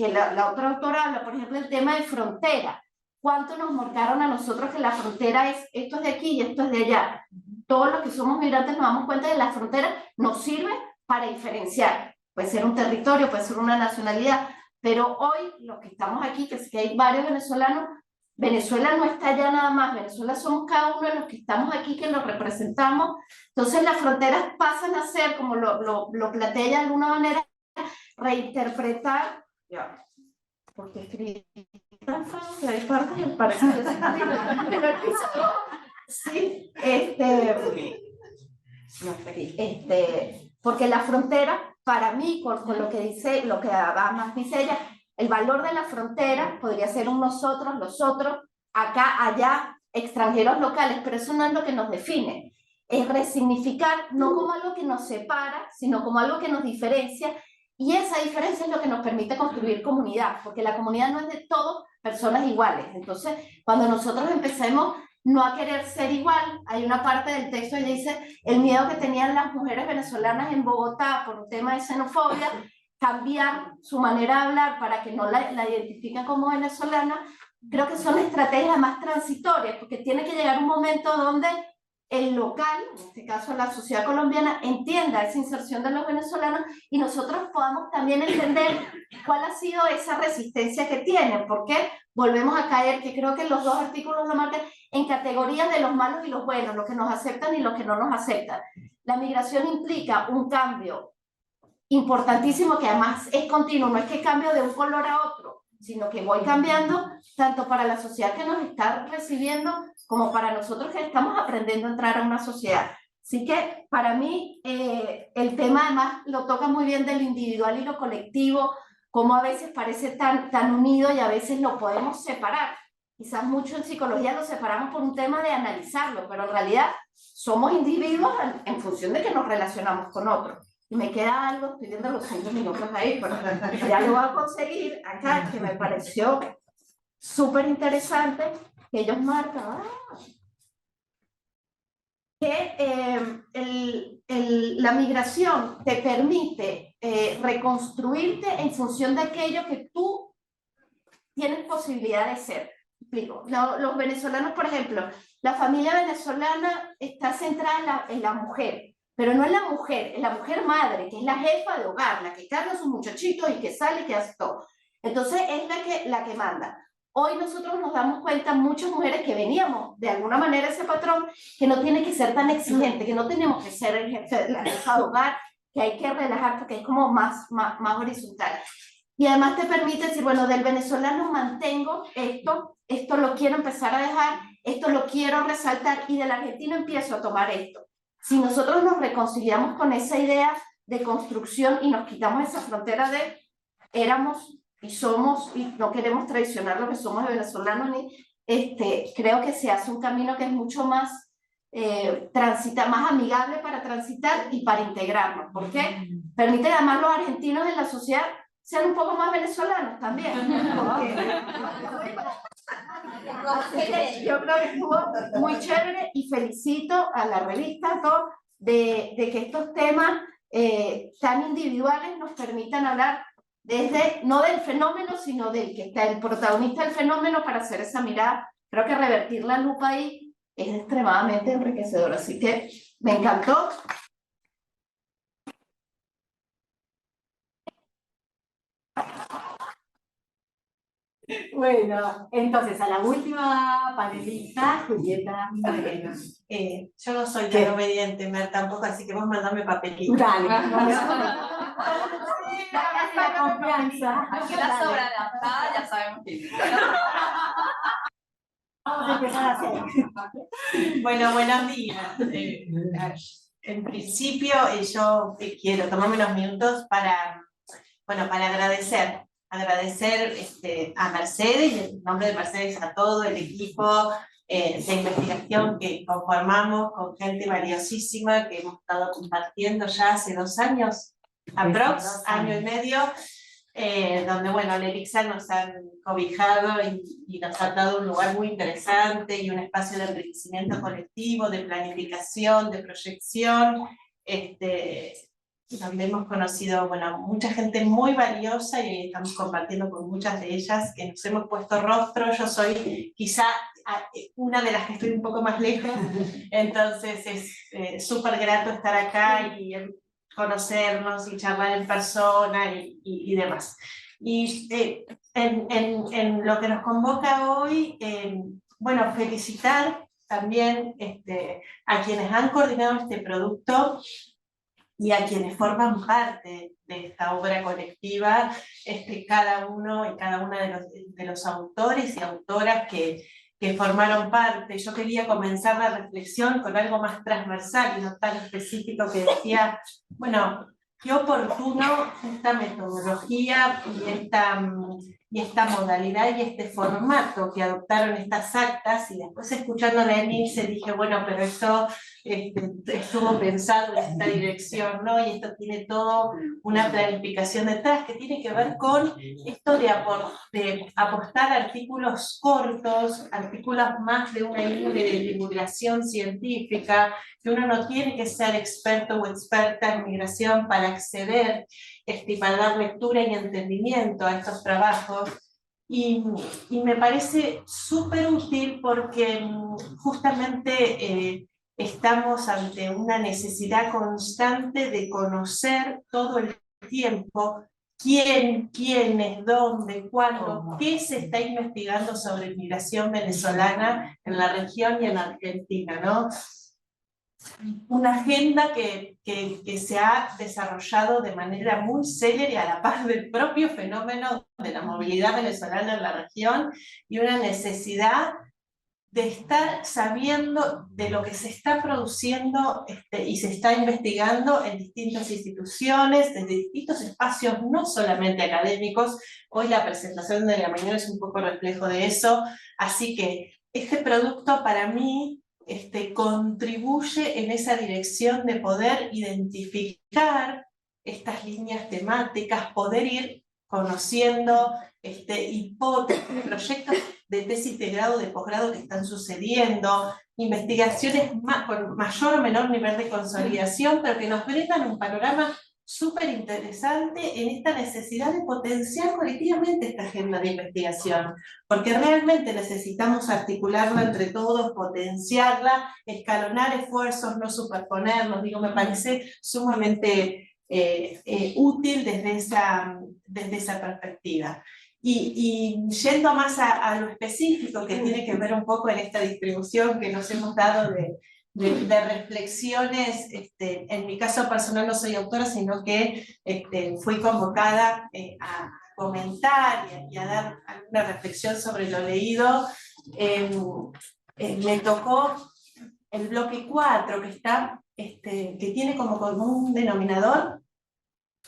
la otra autora habla, por ejemplo, el tema de frontera. ¿Cuánto nos marcaron a nosotros que la frontera es esto es de aquí y esto es de allá? Todos los que somos migrantes nos damos cuenta de que la frontera nos sirve para diferenciar. Puede ser un territorio, puede ser una nacionalidad, pero hoy los que estamos aquí, que sé que hay varios venezolanos, Venezuela no está allá nada más, Venezuela somos cada uno de los que estamos aquí, que los representamos. Entonces las fronteras pasan a ser, como lo plantea de alguna manera, reinterpretar, porque escribí tan feo que hay partes que parece que sí, porque la frontera, para mí, con lo que dice, lo que más dice ella, el valor de la frontera podría ser un nosotros, los otros, acá, allá, extranjeros locales, pero eso no es lo que nos define. Es resignificar, no como algo que nos separa, sino como algo que nos diferencia. Y esa diferencia es lo que nos permite construir comunidad, porque la comunidad no es de todos personas iguales. Entonces, cuando nosotros empecemos no a querer ser igual, hay una parte del texto que dice el miedo que tenían las mujeres venezolanas en Bogotá por un tema de xenofobia, cambiar su manera de hablar para que no la identifiquen como venezolana. Creo que son estrategias más transitorias, porque tiene que llegar un momento donde el local, en este caso la sociedad colombiana, entienda esa inserción de los venezolanos y nosotros podamos también entender cuál ha sido esa resistencia que tienen, porque volvemos a caer, que creo que los dos artículos lo marcan, en categorías de los malos y los buenos, los que nos aceptan y los que no nos aceptan. La migración implica un cambio importantísimo que además es continuo, no es que cambio de un color a otro, sino que voy cambiando tanto para la sociedad que nos está recibiendo como para nosotros que estamos aprendiendo a entrar a una sociedad. Así que para mí el tema además lo toca muy bien de lo individual y lo colectivo, como a veces parece tan unido y a veces lo podemos separar. Quizás mucho en psicología lo separamos por un tema de analizarlo, pero en realidad somos individuos en función de que nos relacionamos con otros. Y me queda algo, estoy viendo los 5 minutos ahí, pero ya lo voy a conseguir acá, que me pareció súper interesante, que ellos marcan que la migración te permite reconstruirte en función de aquello que tú tienes posibilidad de ser. Explico. Los venezolanos, por ejemplo, la familia venezolana está centrada en la mujer, pero no en la mujer madre, que es la jefa de hogar, la que carga a sus muchachitos y que sale y que hace todo. Entonces es la que manda. Hoy nosotros nos damos cuenta, muchas mujeres que veníamos de alguna manera ese patrón, que no tiene que ser tan exigente, que no tenemos que ser la jefa de hogar, que hay que relajar porque es como más horizontal. Y además te permite decir, bueno, del venezolano mantengo esto lo quiero empezar a dejar, esto lo quiero resaltar, y del argentino empiezo a tomar esto. Si nosotros nos reconciliamos con esa idea de construcción y nos quitamos esa frontera de éramos y somos, y no queremos traicionar lo que somos de venezolanos creo que se hace un camino que es mucho más, más amigable para transitar y para integrarnos, porque permite además los argentinos en la sociedad sean un poco más venezolanos también. Así que yo creo que estuvo muy chévere y felicito a la revista a todos de que estos temas tan individuales nos permitan hablar desde, no del fenómeno, sino del que está el protagonista del fenómeno para hacer esa mirada. Creo que revertir la lupa ahí es extremadamente enriquecedor, así que me encantó. Bueno, entonces a la última panelista, Julieta Moreno. Yo no soy tan obediente, Mer, tampoco, así que vos mandame papelito. Dale, la confianza. Aquí la sobreadaptada ya sabemos quién es. Vamos a empezar a hacer. Bueno, buenos días. En principio, yo quiero tomarme unos minutos para agradecer a Mercedes, y en nombre de Mercedes a todo el equipo de investigación que conformamos con gente valiosísima que hemos estado compartiendo ya hace 2 años, aprox, año y medio, donde bueno, el ELICSA nos han cobijado y nos han dado un lugar muy interesante y un espacio de enriquecimiento colectivo, de planificación, de proyección, donde hemos conocido, bueno, mucha gente muy valiosa y estamos compartiendo con muchas de ellas que nos hemos puesto rostro. Yo soy quizá una de las que estoy un poco más lejos, entonces es súper grato estar acá y conocernos y charlar en persona y demás. Y en lo que nos convoca hoy, bueno, felicitar también a quienes han coordinado este producto y a quienes forman parte de esta obra colectiva, cada uno y cada una de los autores y autoras que formaron parte. Yo quería comenzar la reflexión con algo más transversal y no tan específico, que decía, bueno, qué oportuno esta metodología y esta modalidad y este formato que adoptaron estas actas, y después escuchándola a Emilce dije, bueno, pero esto estuvo pensado en esta dirección, ¿no? Y esto tiene todo una planificación detrás que tiene que ver con esto de apostar artículos cortos, artículos más de una índole de divulgación científica, que uno no tiene que ser experto o experta en migración para acceder, para dar lectura y entendimiento a estos trabajos. Y me parece súper útil porque justamente estamos ante una necesidad constante de conocer todo el tiempo quién, quiénes, dónde, cuándo, qué se está investigando sobre migración venezolana en la región y en Argentina, ¿no? Una agenda que se ha desarrollado de manera muy célere a la par del propio fenómeno de la movilidad venezolana en la región, y una necesidad de estar sabiendo de lo que se está produciendo y se está investigando en distintas instituciones, desde distintos espacios, no solamente académicos. Hoy la presentación de la mañana es un poco reflejo de eso, así que este producto para mí contribuye en esa dirección de poder identificar estas líneas temáticas, poder ir conociendo hipótesis, proyectos de tesis de grado, de posgrado que están sucediendo, investigaciones con mayor o menor nivel de consolidación, pero que nos brindan un panorama súper interesante en esta necesidad de potenciar colectivamente esta agenda de investigación, porque realmente necesitamos articularla entre todos, potenciarla, escalonar esfuerzos, no superponerlos. Digo, me parece sumamente útil desde esa perspectiva. Y yendo más a lo específico, que tiene que ver un poco en esta distribución que nos hemos dado de reflexiones, en mi caso personal no soy autora, sino que fui convocada a comentar y a dar alguna reflexión sobre lo leído. Me tocó el bloque 4, que tiene como un denominador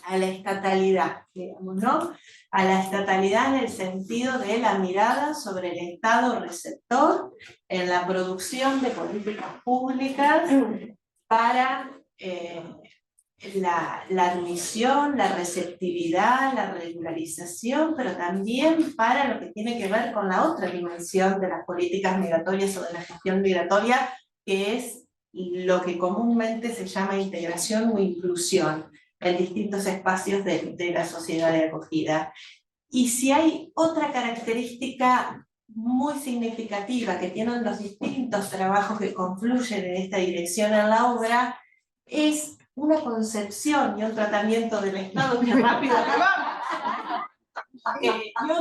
a la estatalidad, digamos, ¿no? A la estatalidad en el sentido de la mirada sobre el Estado receptor en la producción de políticas públicas para la admisión, la receptividad, la regularización, pero también para lo que tiene que ver con la otra dimensión de las políticas migratorias o de la gestión migratoria, que es lo que comúnmente se llama integración o inclusión en distintos espacios de la sociedad de acogida. Y si hay otra característica muy significativa que tienen los distintos trabajos que confluyen en esta dirección en la obra, es una concepción y un tratamiento del Estado, que rápido que vamos, y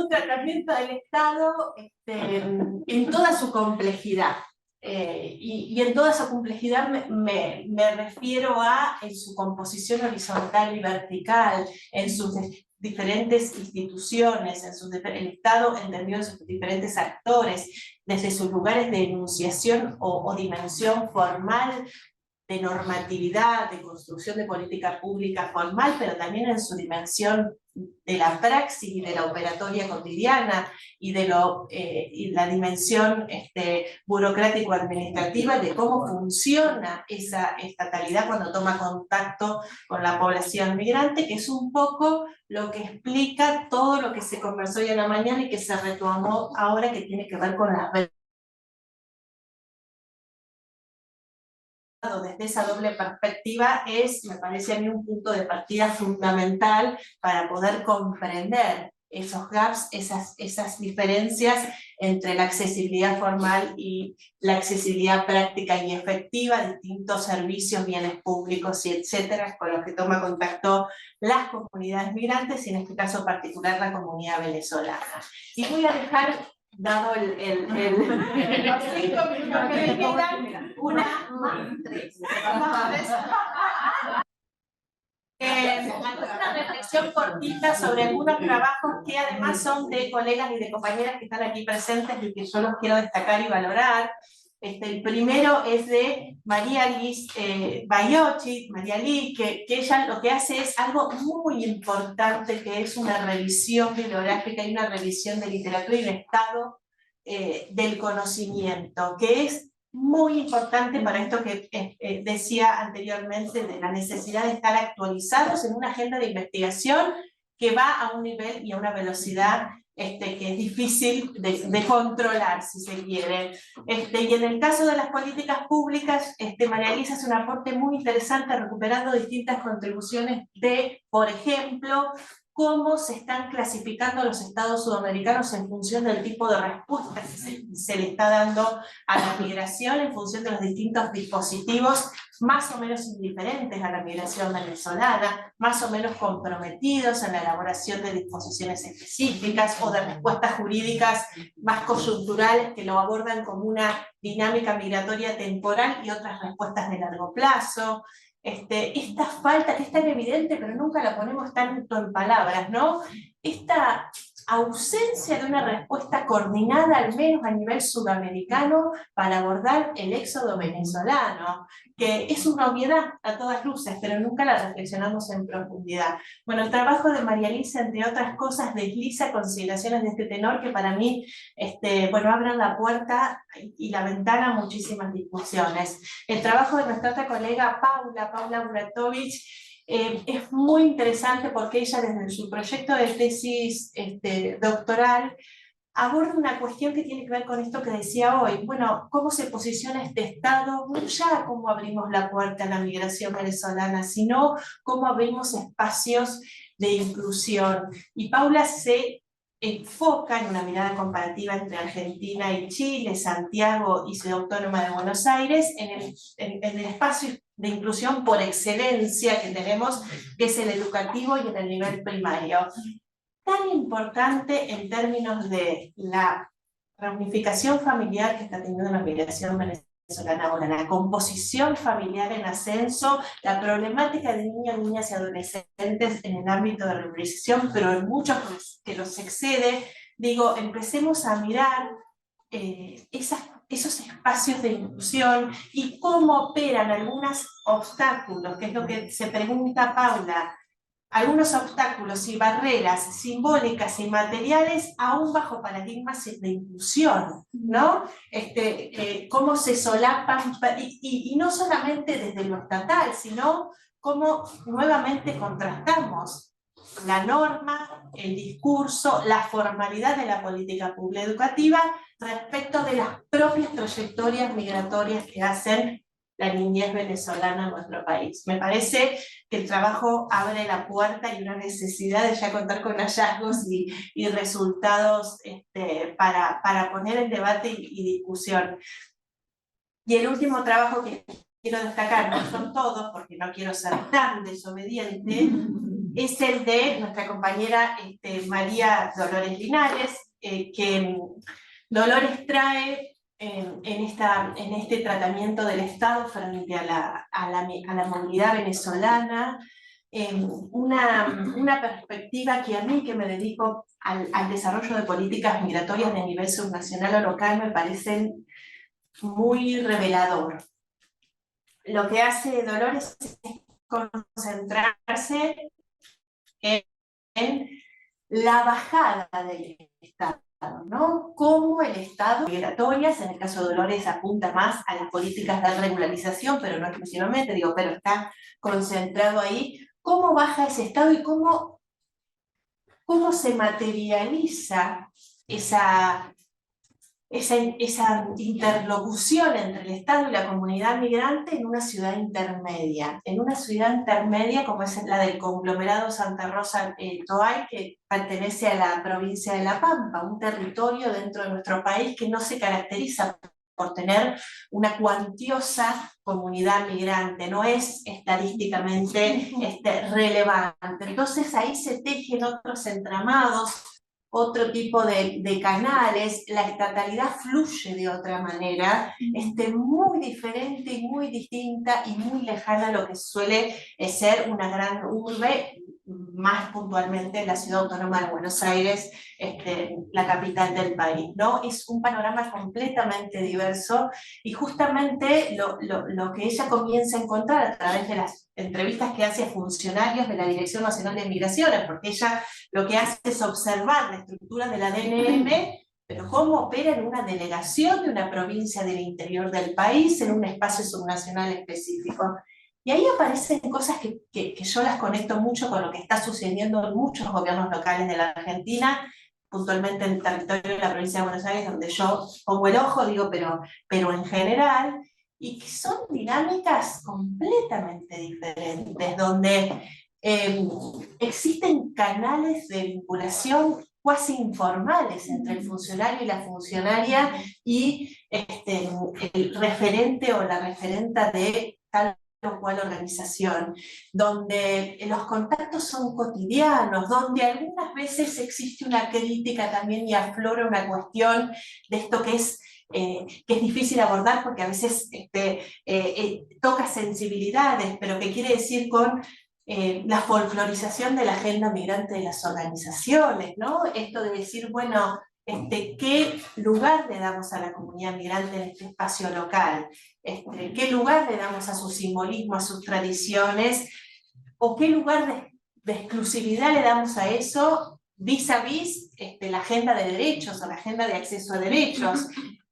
un tratamiento del Estado en toda su complejidad. Y en toda esa complejidad me refiero a en su composición horizontal y vertical, en sus diferentes instituciones, el Estado entendido en sus diferentes actores, desde sus lugares de enunciación o dimensión formal, de normatividad, de construcción de política pública formal, pero también en su dimensión de la praxis y de la operatoria cotidiana y de y la dimensión burocrático-administrativa de cómo funciona esa estatalidad cuando toma contacto con la población migrante, que es un poco lo que explica todo lo que se conversó hoy en la mañana y que se retomó ahora, que tiene que ver con las desde esa doble perspectiva me parece a mí, un punto de partida fundamental para poder comprender esos gaps, esas diferencias entre la accesibilidad formal y la accesibilidad práctica y efectiva, distintos servicios, bienes públicos y etcétera, con los que toma contacto las comunidades migrantes y en este caso particular la comunidad venezolana. Y voy a dejar, dado los 5 minutos que me quedan, alguna reflexión cortita sobre algunos trabajos que además son de colegas y de compañeras que están aquí presentes y que yo los quiero destacar y valorar. El primero es de María Liz Baiocchi, María Liz, que ella lo que hace es algo muy importante, que es una revisión bibliográfica y una revisión de literatura y un estado del conocimiento, que es muy importante para esto que decía anteriormente de la necesidad de estar actualizados en una agenda de investigación que va a un nivel y a una velocidad que es difícil de controlar, si se quiere. Y en el caso de las políticas públicas, María Elisa hace un aporte muy interesante recuperando distintas contribuciones de, por ejemplo, cómo se están clasificando los estados sudamericanos en función del tipo de respuesta que se le está dando a la migración, en función de los distintos dispositivos más o menos indiferentes a la migración venezolana, más o menos comprometidos en la elaboración de disposiciones específicas o de respuestas jurídicas más coyunturales que lo abordan como una dinámica migratoria temporal y otras respuestas de largo plazo. Esta falta que es tan evidente pero nunca la ponemos tanto en palabras, ¿no? Esta ausencia de una respuesta coordinada, al menos a nivel sudamericano, para abordar el éxodo venezolano, que es una obviedad a todas luces, pero nunca la reflexionamos en profundidad. Bueno, el trabajo de María Elisa, entre otras cosas, desliza consideraciones de este tenor que para mí, abren la puerta y la ventana a muchísimas discusiones. El trabajo de nuestra otra colega Paula Buratovich, es muy interesante porque ella desde su proyecto de tesis doctoral aborda una cuestión que tiene que ver con esto que decía hoy. Bueno, ¿cómo se posiciona este Estado? No ya cómo abrimos la puerta a la migración venezolana, sino cómo abrimos espacios de inclusión. Y Paula se enfoca en una mirada comparativa entre Argentina y Chile, Santiago y Ciudad Autónoma de Buenos Aires, en el espacio de inclusión por excelencia que tenemos, que es el educativo y en el nivel primario. Tan importante en términos de la reunificación familiar que está teniendo la migración venezolana ahora, la composición familiar en ascenso, la problemática de niñas y adolescentes en el ámbito de reunificación, pero en muchos que los excede. Digo, empecemos a mirar esos espacios de inclusión y cómo operan algunos obstáculos, que es lo que se pregunta Paula, algunos obstáculos y barreras simbólicas y materiales aún bajo paradigmas de inclusión, ¿no? Cómo se solapan, y no solamente desde lo estatal, sino cómo nuevamente contrastamos la norma, el discurso, la formalidad de la política pública educativa respecto de las propias trayectorias migratorias que hacen la niñez venezolana en nuestro país. Me parece que el trabajo abre la puerta y una necesidad de ya contar con hallazgos y resultados para poner en debate y discusión. Y el último trabajo que quiero destacar, no son todos porque no quiero ser tan desobediente, es el de nuestra compañera María Dolores Linares, que Dolores trae en este tratamiento del Estado frente a la movilidad venezolana, una perspectiva que a mí, que me dedico al desarrollo de políticas migratorias de nivel subnacional o local, me parecen muy revelador. Lo que hace Dolores es concentrarse en la bajada del Estado, ¿no? Cómo el Estado, migratorias, en el caso de Dolores apunta más a las políticas de regularización, pero no exclusivamente, pero está concentrado ahí, cómo baja ese Estado y cómo se materializa esa interlocución entre el Estado y la comunidad migrante en una ciudad intermedia como es la del conglomerado Santa Rosa Toay, que pertenece a la provincia de La Pampa, un territorio dentro de nuestro país que no se caracteriza por tener una cuantiosa comunidad migrante, no es estadísticamente relevante. Entonces ahí se tejen otros entramados, otro tipo de canales, la estatalidad fluye de otra manera, muy diferente y muy distinta y muy lejana a lo que suele ser una gran urbe, más puntualmente la ciudad autónoma de Buenos Aires, la capital del país, ¿no? Es un panorama completamente diverso y justamente lo que ella comienza a encontrar a través de las entrevistas que hace a funcionarios de la Dirección Nacional de Migraciones, porque ella lo que hace es observar la estructura de la DNM, pero cómo opera en una delegación de una provincia del interior del país, en un espacio subnacional específico. Y ahí aparecen cosas que yo las conecto mucho con lo que está sucediendo en muchos gobiernos locales de la Argentina, puntualmente en el territorio de la provincia de Buenos Aires, donde yo pongo el ojo, pero en general, y que son dinámicas completamente diferentes, donde existen canales de vinculación cuasi informales entre el funcionario y la funcionaria y el referente o la referenta de tal o cual organización, donde los contactos son cotidianos, donde algunas veces existe una crítica también y aflora una cuestión de esto que es difícil abordar porque a veces toca sensibilidades, pero que quiere decir con la folclorización de la agenda migrante de las organizaciones, ¿no? Esto de decir, bueno, ¿qué lugar le damos a la comunidad migrante en este espacio local? ¿Qué lugar le damos a su simbolismo, a sus tradiciones? ¿O qué lugar de exclusividad le damos a eso vis a vis la agenda de derechos o la agenda de acceso a derechos?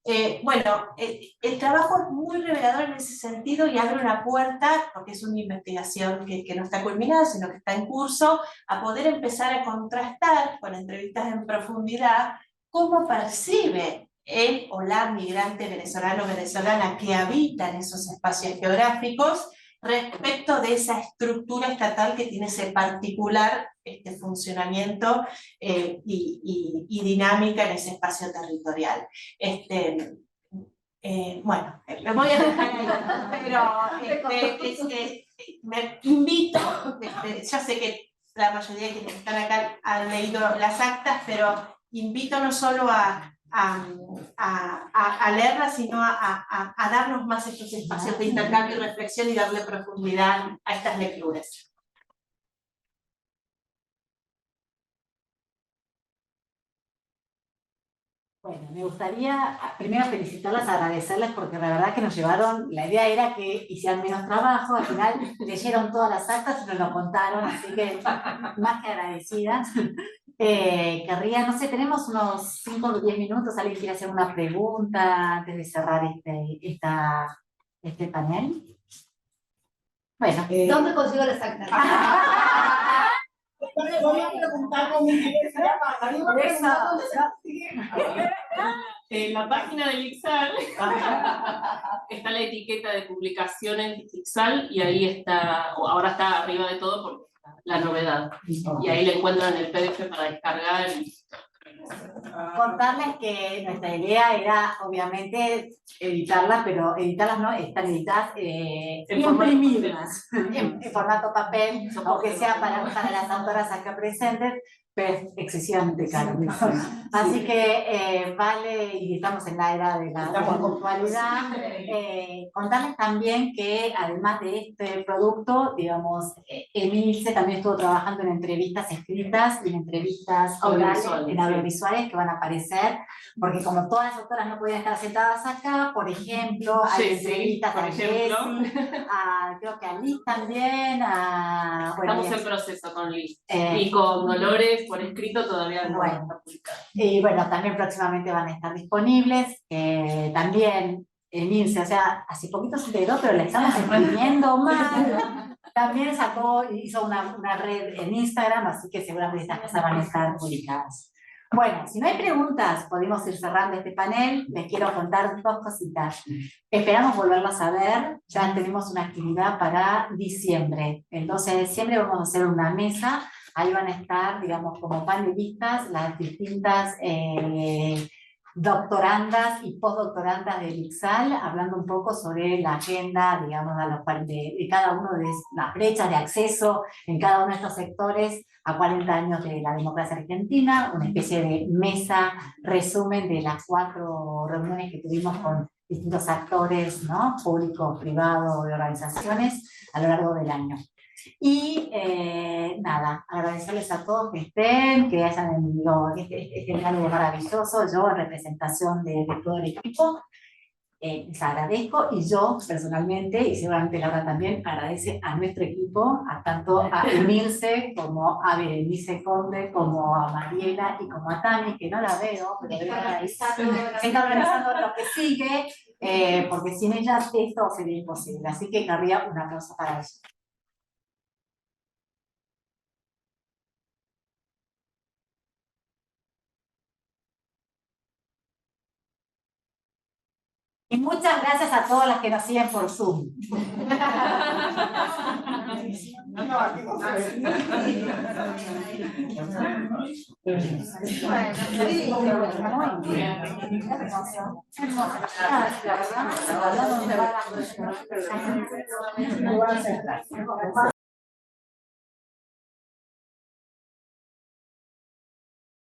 El trabajo es muy revelador en ese sentido y abre una puerta, porque es una investigación que no está culminada, sino que está en curso, a poder empezar a contrastar con entrevistas en profundidad cómo percibe el o la migrante venezolano o venezolana que habita en esos espacios geográficos respecto de esa estructura estatal que tiene ese particular funcionamiento y dinámica en ese espacio territorial. Bueno, me voy a dejar ahí, pero me invito, yo sé que la mayoría de quienes están acá han leído las actas, pero invito no solo a leerlas, sino a darnos más estos espacios de intercambio y reflexión y darle profundidad a estas lecturas. Bueno, me gustaría primero felicitarlas, agradecerles porque la verdad que nos llevaron, la idea era que hicieran menos trabajo, al final leyeron todas las actas y nos lo contaron, así que más que agradecidas. Querría, no sé, tenemos unos 5 o 10 minutos, ¿alguien quiere hacer una pregunta antes de cerrar este panel? Bueno. ¿Dónde consigo las actas? Voy a preguntar con mi universidad En la página del ICSAL está la etiqueta de publicaciones de ICSAL y ahí está, o ahora está arriba de todo porque está la novedad. Y ahí le encuentran el PDF para descargar. Contarles que nuestra idea era, obviamente, editarlas, pero editarlas no, están editadas, imprimirlas en formato papel, aunque sea para las autoras acá presentes, pero es excesivamente caro. Así que vale, y estamos en la era de la virtualidad, contarles también que además de este producto, digamos, Emilce también estuvo trabajando en entrevistas escritas y en entrevistas orales, en audiovisuales que van a aparecer, porque como todas las autoras no podían estar sentadas acá, por ejemplo, hay entrevistas a Jessie, creo que a Liz también, Estamos en proceso con Liz y con Dolores por escrito todavía no está publicado. Y bueno, también próximamente van a estar disponibles, también Emilce, o sea, hace poquito se enteró, pero le estamos imprimiendo mal. También hizo una red en Instagram, así que seguramente estas cosas van a estar publicadas. Bueno, si no hay preguntas, podemos ir cerrando este panel. Les quiero contar 2 cositas. Esperamos volverlas a ver. Ya tenemos una actividad para diciembre. El 12 de diciembre vamos a hacer una mesa. Ahí van a estar, digamos, como panelistas las distintas doctorandas y postdoctorandas del ICSAL, hablando un poco sobre la agenda, digamos, de cada uno de las brechas de acceso en cada uno de estos sectores a 40 años de la democracia argentina, una especie de mesa resumen de las 4 reuniones que tuvimos con distintos actores, ¿no? Públicos, privados, de organizaciones a lo largo del año. Y nada, agradecerles a todos que estén, que hayan venido este diálogo maravilloso, yo en representación de todo el equipo, les agradezco, y yo personalmente, y seguramente Laura también, agradece a nuestro equipo, tanto a Emilce, como a Berenice Conde, como a Mariela y como a Tami, que no la veo, pero se está organizando lo que sigue, porque sin ellas esto sería imposible, así que querría un aplauso para ellos. Y muchas gracias a todas las que nos siguen por Zoom. Bueno,